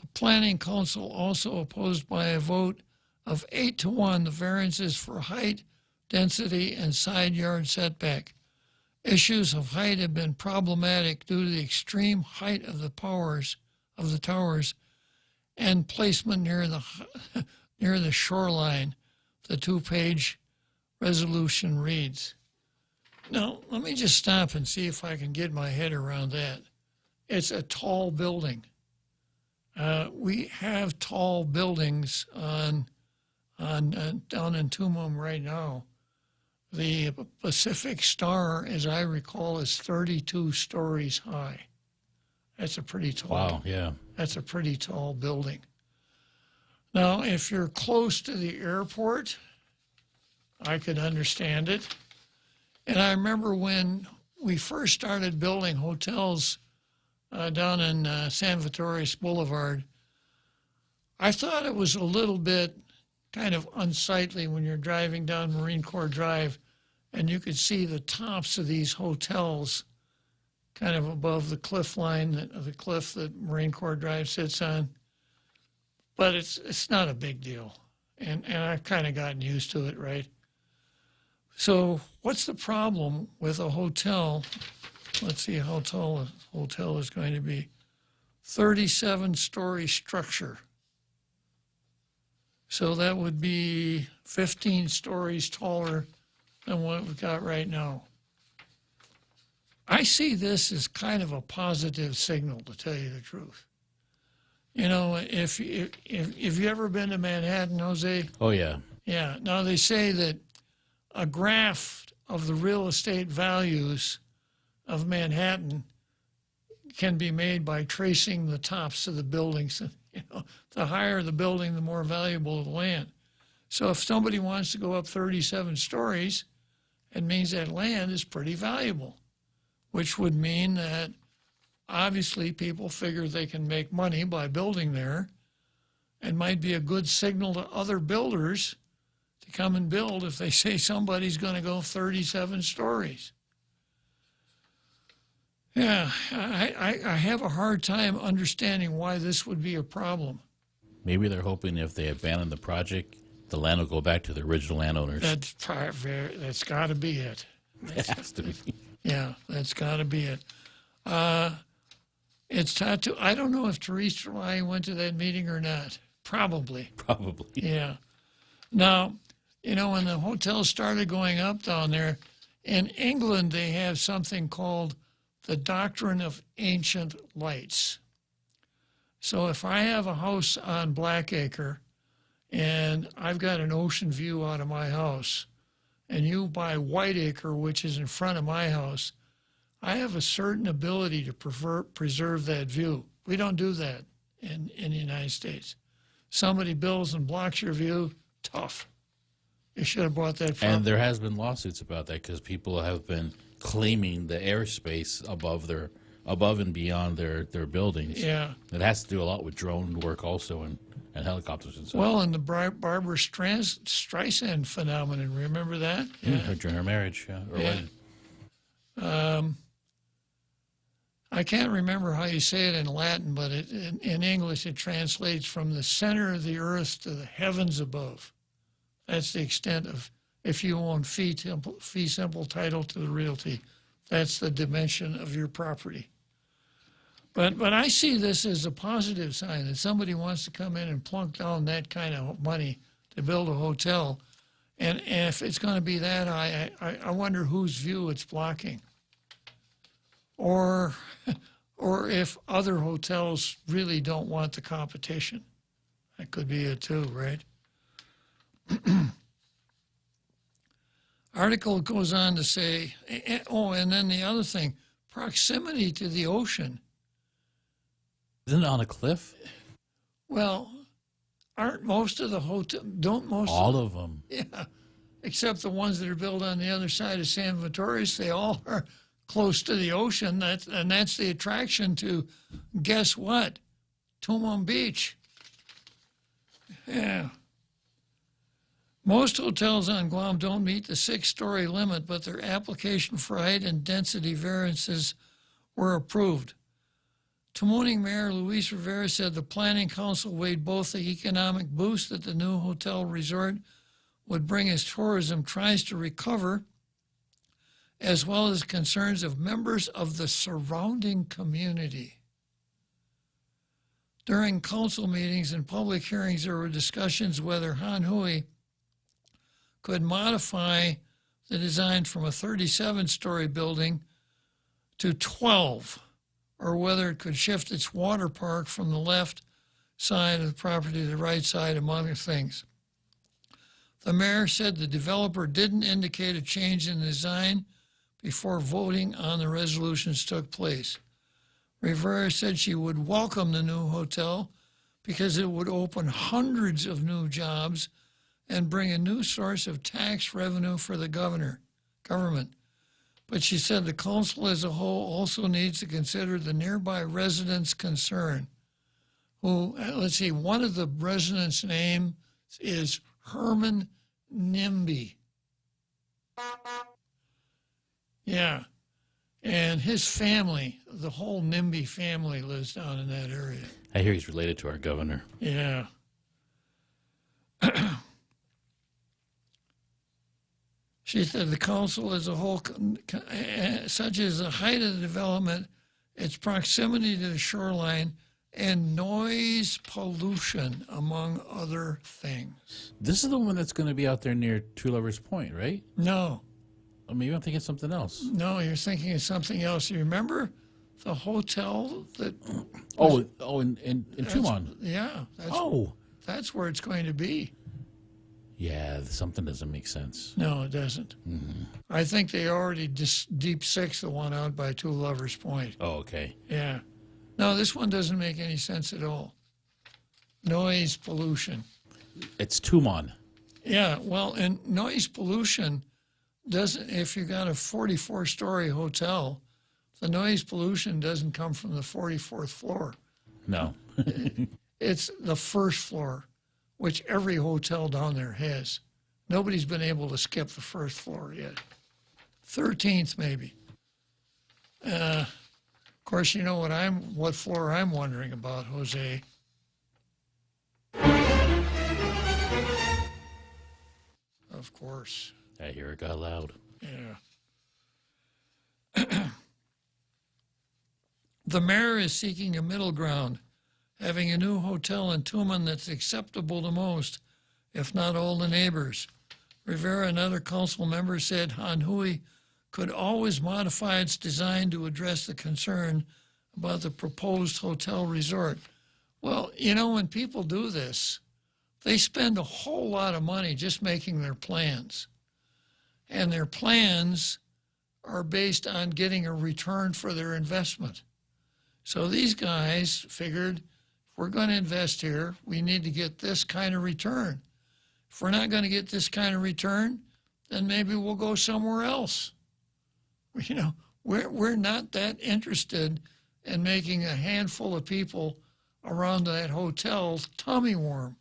The Planning Council also opposed by a vote of 8-1 the variances for height, density, and side yard setback. Issues of height have been problematic due to the extreme height of the towers and placement near the shoreline, the 2-page resolution reads. Now, let me just stop and see if I can get my head around that. It's a tall building. We have tall buildings down in Tumum right now. The Pacific Star, as I recall, is 32 stories high. That's a pretty tall. Wow, yeah. That's a pretty tall building. Now, if you're close to the airport, I could understand it. And I remember when we first started building hotels down in San Vittorius Boulevard, I thought it was a little bit kind of unsightly when you're driving down Marine Corps Drive and you could see the tops of these hotels kind of above the cliff line, the cliff that Marine Corps Drive sits on. But it's not a big deal. And I've kind of gotten used to it, right? So what's the problem with a hotel? Let's see how tall a hotel is going to be. 37-story structure. So that would be 15 stories taller than what we've got right now. I see this as kind of a positive signal, to tell you the truth. You know, if you ever been to Manhattan, Jose? Oh, yeah. Yeah. Now, they say that a graph of the real estate values of Manhattan can be made by tracing the tops of the buildings. You know, the higher the building, the more valuable the land. So if somebody wants to go up 37 stories, it means that land is pretty valuable, which would mean that obviously people figure they can make money by building there, and might be a good signal to other builders to come and build if they say somebody's going to go 37 stories. Yeah, I have a hard time understanding why this would be a problem. Maybe they're hoping if they abandon the project, the land will go back to the original landowners. That's got to be it. It has to be. Yeah, that's got to be it. It's tattoo. I don't know if Therese or I went to that meeting or not. Probably. Probably. Yeah. Now, you know, when the hotels started going up down there, in England they have something called the doctrine of ancient lights. So if I have a house on Blackacre and I've got an ocean view out of my house, and you buy Whiteacre, which is in front of my house, I have a certain ability to preserve that view. We don't do that in the United States. Somebody builds and blocks your view, tough. You should have bought that from. And there has been lawsuits about that because people have been claiming the airspace above and beyond their buildings. Yeah. It has to do a lot with drone work also and helicopters and stuff. Well, and the Barbara Streisand phenomenon, remember that? Yeah, during her marriage. Yeah, or wedding. I can't remember how you say it in Latin, but in English it translates from the center of the earth to the heavens above. That's the extent of, if you own fee simple title to the realty, that's the dimension of your property. But I see this as a positive sign that somebody wants to come in and plunk down that kind of money to build a hotel. And if it's going to be that high, I wonder whose view it's blocking. Or if other hotels really don't want the competition. That could be it too, right? Article goes on to say, and then the other thing, proximity to the ocean. Isn't it on a cliff? Well, aren't most of the hotels, All of them. Yeah, except the ones that are built on the other side of San Vittorius, they all are close to the ocean. And that's the attraction to, guess what? Tumon Beach. Yeah. Most hotels on Guam don't meet the 6-story limit, but their application for height and density variances were approved. Tamuning Mayor Luis Rivera said the Planning Council weighed both the economic boost that the new hotel resort would bring as tourism tries to recover, as well as concerns of members of the surrounding community. During council meetings and public hearings, there were discussions whether Hanhui could modify the design from a 37-story building to 12, or whether it could shift its water park from the left side of the property to the right side, among other things. The mayor said the developer didn't indicate a change in the design before voting on the resolutions took place. Rivera said she would welcome the new hotel because it would open hundreds of new jobs and bring a new source of tax revenue for the government. But she said the council as a whole also needs to consider the nearby residents' concern. Who, let's see, one of the residents' names is Herman Nimby. Yeah. And his family, the whole Nimby family, lives down in that area. I hear he's related to our governor. Yeah. She said the council as a whole, such as the height of the development, its proximity to the shoreline, and noise pollution, among other things. This is the one that's going to be out there near Two Lovers Point, right? No. Or maybe I'm thinking something else. No, you're thinking of something else. You remember the hotel that... in Tumon. Yeah. That's where it's going to be. Yeah, something doesn't make sense. No, it doesn't. Mm-hmm. I think they already deep six the one out by Two Lovers Point. Oh, okay. Yeah. No, this one doesn't make any sense at all. Noise pollution. It's Tumon. Yeah, well, and noise pollution doesn't, if you got a 44-story hotel, the noise pollution doesn't come from the 44th floor. No. It's the first floor, which every hotel down there has. Nobody's been able to skip the first floor yet. 13th, maybe. Of course, you know what floor I'm wondering about, Jose. Of course. I hear it got loud. Yeah. The mayor is seeking a middle ground, having a new hotel in Tumon that's acceptable to most, if not all the neighbors. Rivera and other council members said Hanhui could always modify its design to address the concern about the proposed hotel resort. Well, you know, when people do this, they spend a whole lot of money just making their plans. And their plans are based on getting a return for their investment. So these guys figured, if we're going to invest here, we need to get this kind of return. If we're not going to get this kind of return, then maybe we'll go somewhere else. You know, we're not that interested in making a handful of people around that hotel tummy warm.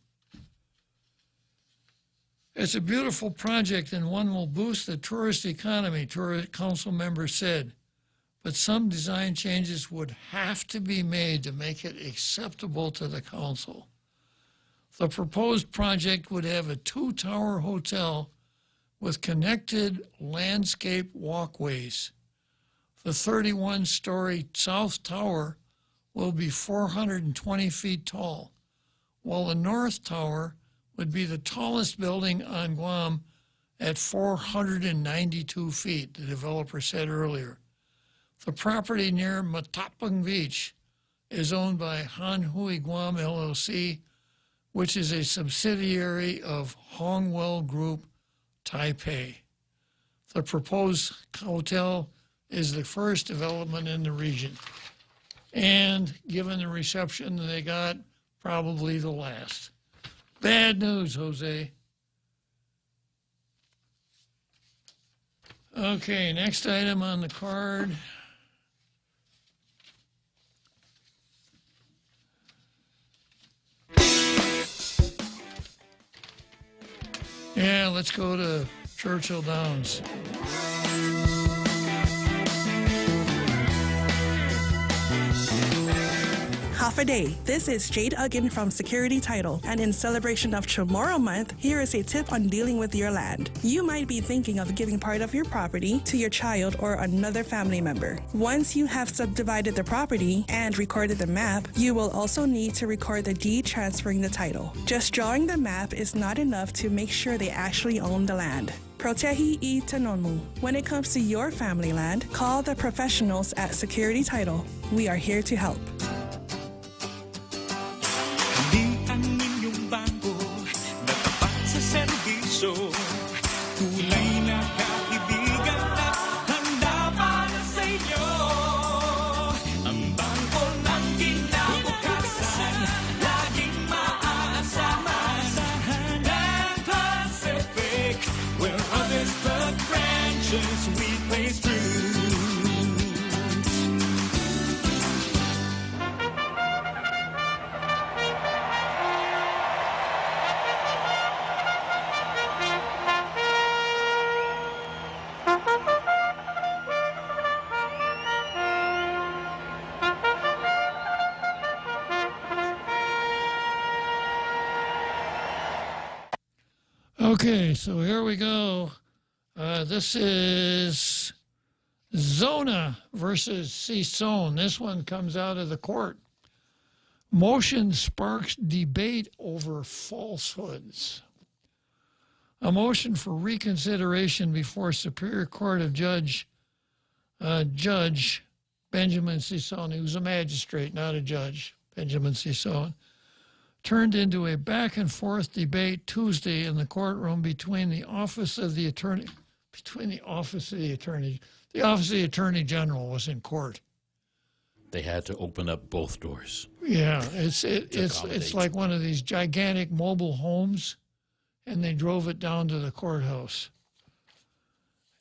It's a beautiful project and one will boost the tourist economy, tourist council members said. But some design changes would have to be made to make it acceptable to the council. The proposed project would have a 2-tower hotel with connected landscape walkways. The 31-story South Tower will be 420 feet tall, while the North Tower would be the tallest building on Guam at 492 feet, the developer said earlier. The property near Matapang Beach is owned by Han Hui Guam LLC, which is a subsidiary of Hongwell Group Taipei. The proposed hotel is the first development in the region, and given the reception they got, probably the last. Bad news, Jose. Okay, next item on the card. Yeah, let's go to Churchill Downs. Half a day. This is Jade Uggan from Security Title, and in celebration of Tomorrow Month, here is a tip on dealing with your land. You might be thinking of giving part of your property to your child or another family member. Once you have subdivided the property and recorded the map, you will also need to record the deed transferring the title. Just drawing the map is not enough to make sure they actually own the land. Protehi I Tanonmu. When it comes to your family land, call the professionals at Security Title. We are here to help. Tunay na kaibigan at handa para sa inyo. Ang bangko ng kinabukasan, laging maaasahan. And Pacific, where others put branches, we place roots. Okay, so here we go. This is Zona versus Sison. This one comes out of the court. Motion sparks debate over falsehoods. A motion for reconsideration before Superior Court of Judge Benjamin Sison, he was a magistrate, not a judge, Benjamin Sison, turned into a back-and-forth debate Tuesday in the courtroom between the Office of the Attorney General was in court. They had to open up both doors. Yeah, it's like one of these gigantic mobile homes, and they drove it down to the courthouse.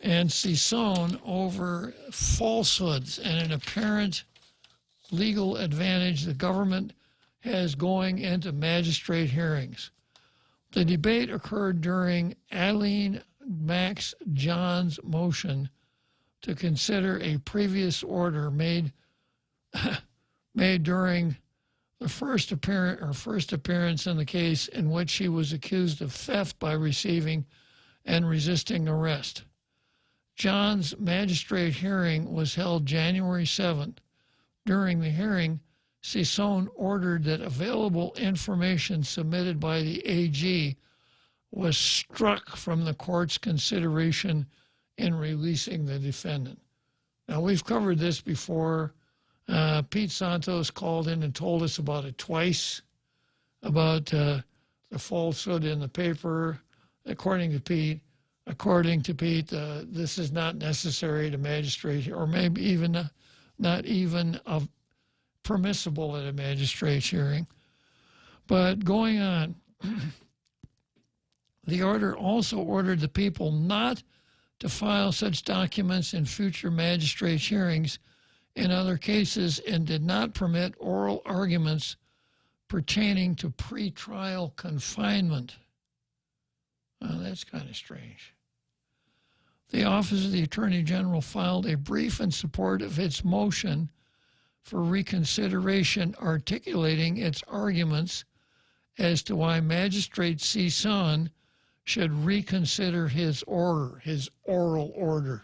And Sison over falsehoods and an apparent legal advantage the government has going into magistrate hearings. The debate occurred during Eileen Max John's motion to consider a previous order made during the first appearance in the case in which she was accused of theft by receiving and resisting arrest. John's magistrate hearing was held January 7th. During the hearing, Sison ordered that available information submitted by the AG was struck from the court's consideration in releasing the defendant. Now, we've covered this before. Pete Santos called in and told us about it twice, about the falsehood in the paper. According to Pete, this is not necessary to magistrate, or maybe even not even permissible at a magistrate's hearing. But going on, the order also ordered the people not to file such documents in future magistrate's hearings in other cases and did not permit oral arguments pertaining to pretrial confinement. Well, that's kind of strange. The Office of the Attorney General filed a brief in support of its motion for reconsideration, articulating its arguments as to why Magistrate Sison should reconsider his oral order.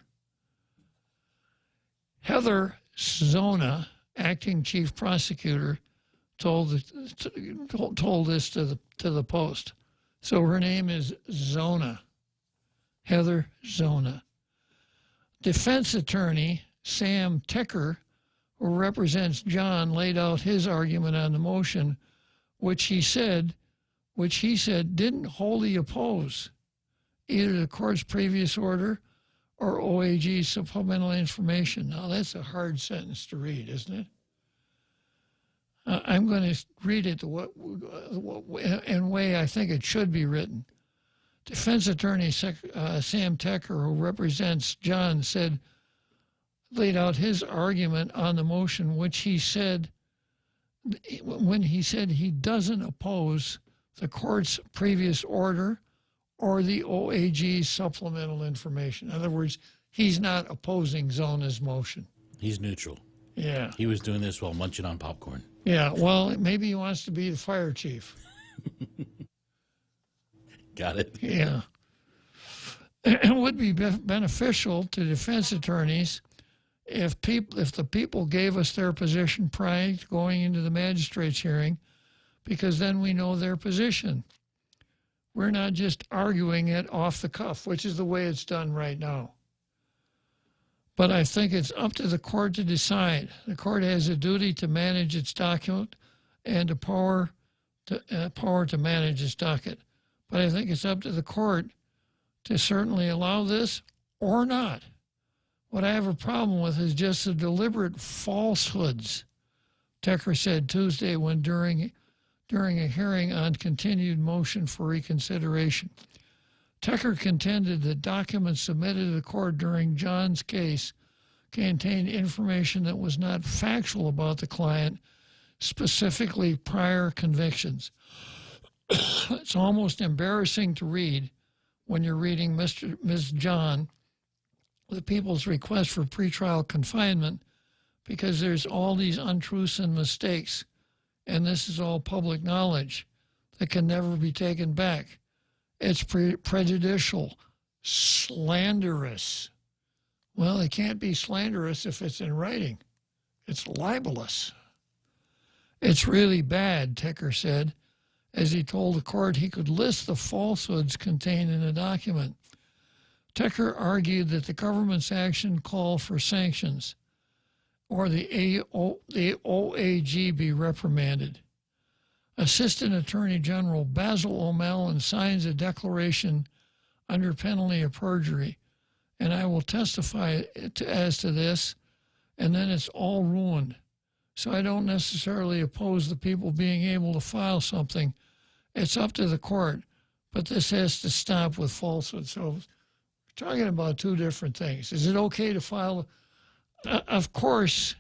Heather Zona, acting chief prosecutor, told this to the Post. So her name is Zona. Heather Zona. Defense attorney Sam Tecker, who represents John, laid out his argument on the motion, which he said didn't wholly oppose either the court's previous order or OAG's supplemental information. Now, that's a hard sentence to read, isn't it? I'm going to read it in a way I think it should be written. Defense attorney Sam Tecker, who represents John, laid out his argument on the motion, which he said he doesn't oppose the court's previous order or the OAG's supplemental information. In other words, he's not opposing Zona's motion. He's neutral. Yeah. He was doing this while munching on popcorn. Yeah, well, maybe he wants to be the fire chief. Got it. Yeah. It would be beneficial to defense attorneys if the people gave us their position prior to going into the magistrate's hearing, because then we know their position. We're not just arguing it off the cuff, which is the way it's done right now. But I think it's up to the court to decide. The court has a duty to manage its document and the power to manage its docket. But I think it's up to the court to certainly allow this or not. What I have a problem with is just the deliberate falsehoods, Tecker said Tuesday when during a hearing on continued motion for reconsideration. Tecker contended that documents submitted to the court during John's case contained information that was not factual about the client, specifically prior convictions. It's almost embarrassing to read when you're reading Ms. John, the people's request for pretrial confinement, because there's all these untruths and mistakes, and this is all public knowledge that can never be taken back. It's prejudicial, slanderous. Well, it can't be slanderous if it's in writing. It's libelous. It's really bad, Tecker said, as he told the court he could list the falsehoods contained in the document. Tecker argued that the government's action called for sanctions or the OAG be reprimanded. Assistant Attorney General Basil O'Malley signs a declaration under penalty of perjury, and I will testify as to this, and then it's all ruined. So I don't necessarily oppose the people being able to file something. It's up to the court, but this has to stop with falsehood. So we're talking about two different things. Is it okay to file? Of course,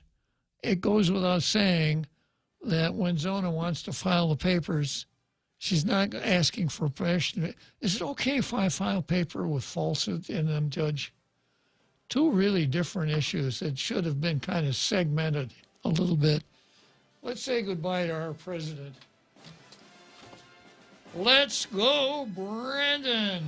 it goes without saying that when Zona wants to file the papers, she's not asking for permission. Is it okay if I file paper with falsehood in them, Judge? Two really different issues that should have been kind of segmented a little bit. Let's say goodbye to our president. Let's go, Brandon.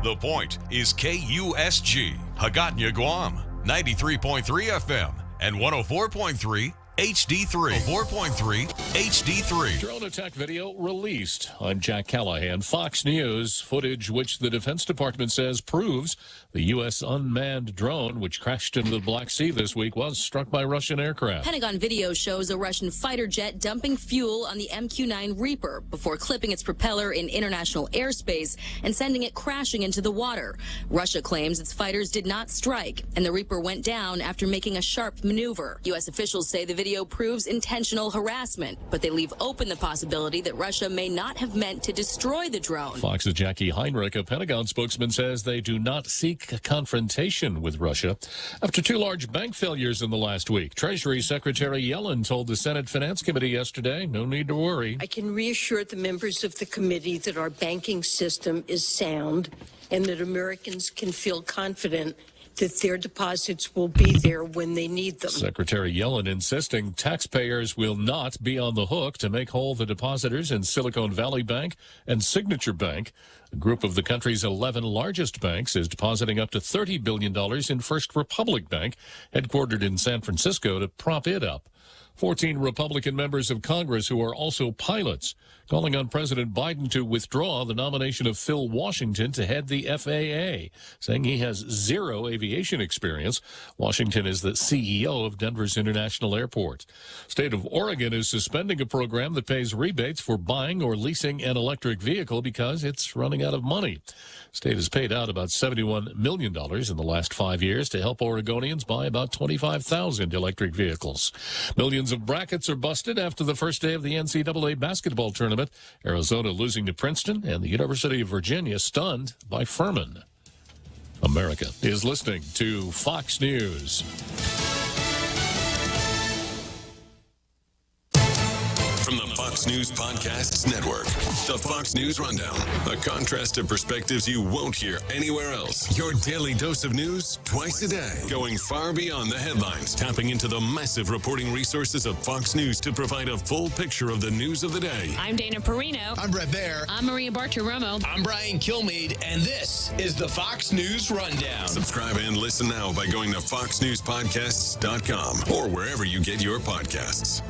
The Point is KUSG, Hagatna, Guam, 93.3 FM and 104.3 HD3. 4.3 HD3. Drone attack video released. I'm Jack Callahan. Fox News footage which the Defense Department says proves the U.S. unmanned drone which crashed into the Black Sea this week was struck by Russian aircraft. Pentagon video shows a Russian fighter jet dumping fuel on the MQ-9 Reaper before clipping its propeller in international airspace and sending it crashing into the water. Russia claims its fighters did not strike, and the Reaper went down after making a sharp maneuver. U.S. officials say the video video proves intentional harassment, but they leave open the possibility that Russia may not have meant to destroy the drone. Fox's Jackie Heinrich, a Pentagon spokesman, says they do not seek a confrontation with Russia after two large bank failures in the last week. Treasury Secretary Yellen told the Senate Finance Committee yesterday, no need to worry. I can reassure the members of the committee that our banking system is sound and that Americans can feel confident that their deposits will be there when they need them. Secretary Yellen insisting taxpayers will not be on the hook to make whole the depositors in Silicon Valley Bank and Signature Bank. A group of the country's 11 largest banks is depositing up to $30 billion in First Republic Bank, headquartered in San Francisco, to prop it up. 14 Republican members of Congress who are also pilots calling on President Biden to withdraw the nomination of Phil Washington to head the FAA, saying he has zero aviation experience. Washington is the CEO of Denver's International Airport. State of Oregon is suspending a program that pays rebates for buying or leasing an electric vehicle because it's running out of money. State has paid out about $71 million in the last 5 years to help Oregonians buy about 25,000 electric vehicles. Millions of brackets are busted after the first day of the NCAA basketball tournament. Arizona losing to Princeton and the University of Virginia stunned by Furman. America is listening to Fox News. From the Fox News Podcasts Network, the Fox News Rundown, a contrast of perspectives you won't hear anywhere else. Your daily dose of news twice a day, going far beyond the headlines, tapping into the massive reporting resources of Fox News to provide a full picture of the news of the day. I'm Dana Perino. I'm Brett Baer. I'm Maria Bartiromo. I'm Brian Kilmeade, and this is the Fox News Rundown. Subscribe and listen now by going to foxnewspodcasts.com or wherever you get your podcasts.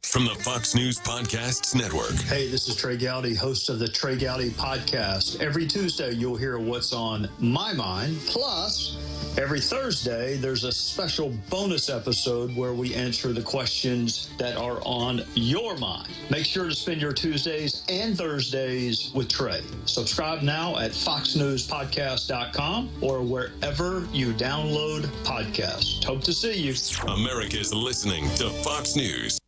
From the Fox News Podcasts Network. Hey, this is Trey Gowdy, host of the Trey Gowdy Podcast. Every Tuesday, you'll hear what's on my mind. Plus, every Thursday, there's a special bonus episode where we answer the questions that are on your mind. Make sure to spend your Tuesdays and Thursdays with Trey. Subscribe now at foxnewspodcast.com or wherever you download podcasts. Hope to see you. America's listening to Fox News.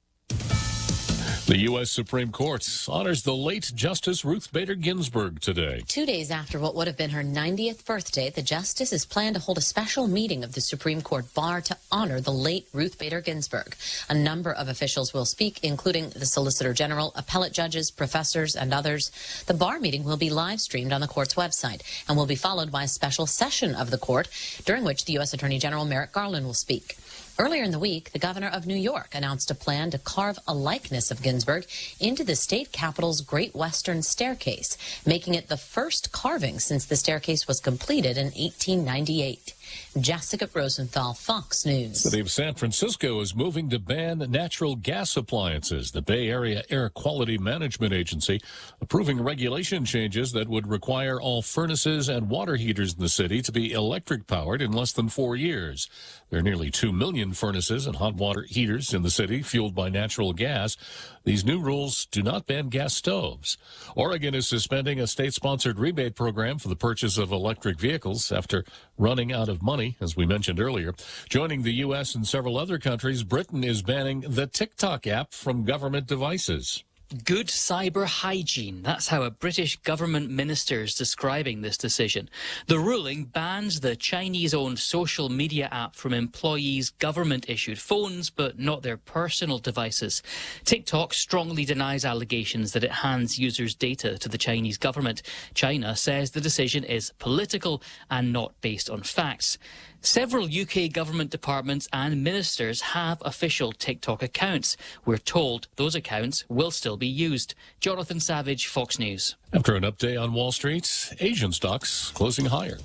The U.S. Supreme Court honors the late Justice Ruth Bader Ginsburg today. 2 days after what would have been her 90th birthday, the justice is planned to hold a special meeting of the Supreme Court bar to honor the late Ruth Bader Ginsburg. A number of officials will speak, including the Solicitor General, appellate judges, professors, and others. The bar meeting will be live streamed on the court's website and will be followed by a special session of the court, during which the U.S. Attorney General Merrick Garland will speak. Earlier in the week, the governor of New York announced a plan to carve a likeness of Ginsburg into the state capitol's Great Western Staircase, making it the first carving since the staircase was completed in 1898. Jessica Rosenthal, Fox News. The city of San Francisco is moving to ban natural gas appliances. The Bay Area Air Quality Management Agency approving regulation changes that would require all furnaces and water heaters in the city to be electric powered in less than 4 years. There are nearly 2 million furnaces and hot water heaters in the city fueled by natural gas. These new rules do not ban gas stoves. Oregon is suspending a state-sponsored rebate program for the purchase of electric vehicles after running out of money, as we mentioned earlier. Joining the U.S. and several other countries, Britain is banning the TikTok app from government devices. Good cyber hygiene. That's how a British government minister is describing this decision. The ruling bans the Chinese-owned social media app from employees' government-issued phones, but not their personal devices. TikTok strongly denies allegations that it hands users' data to the Chinese government. China says the decision is political and not based on facts. Several UK government departments and ministers have official TikTok accounts. We're told those accounts will still be used. Jonathan Savage, Fox News. After an update on Wall Street, Asian stocks closing higher.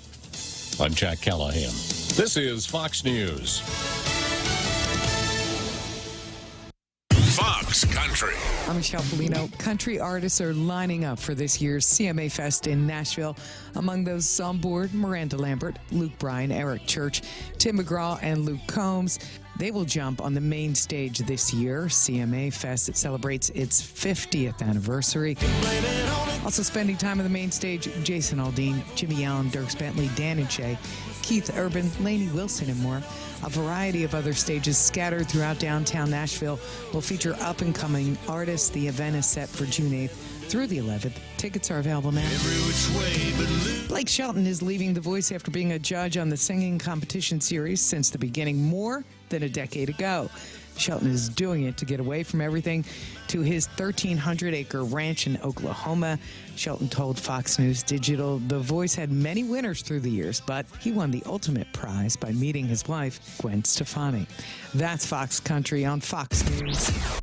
I'm Jack Callahan. This is Fox News. Fox Country. I'm Michelle Polino. Country artists are lining up for this year's CMA Fest in Nashville. Among those on board, Miranda Lambert, Luke Bryan, Eric Church, Tim McGraw, and Luke Combs. They will jump on the main stage this year. CMA Fest celebrates its 50th anniversary. Also spending time on the main stage, Jason Aldean, Jimmy Allen, Dierks Bentley, Dan and Shay, Keith Urban, Lainey Wilson, and more. A variety of other stages scattered throughout downtown Nashville will feature up-and-coming artists. The event is set for June 8th through the 11th. Tickets are available now. Blake Shelton is leaving The Voice after being a judge on the singing competition series since the beginning more than a decade ago. Shelton is doing it to get away from everything to his 1,300-acre ranch in Oklahoma. Shelton told Fox News Digital The Voice had many winners through the years, but he won the ultimate prize by meeting his wife, Gwen Stefani. That's Fox Country on Fox News.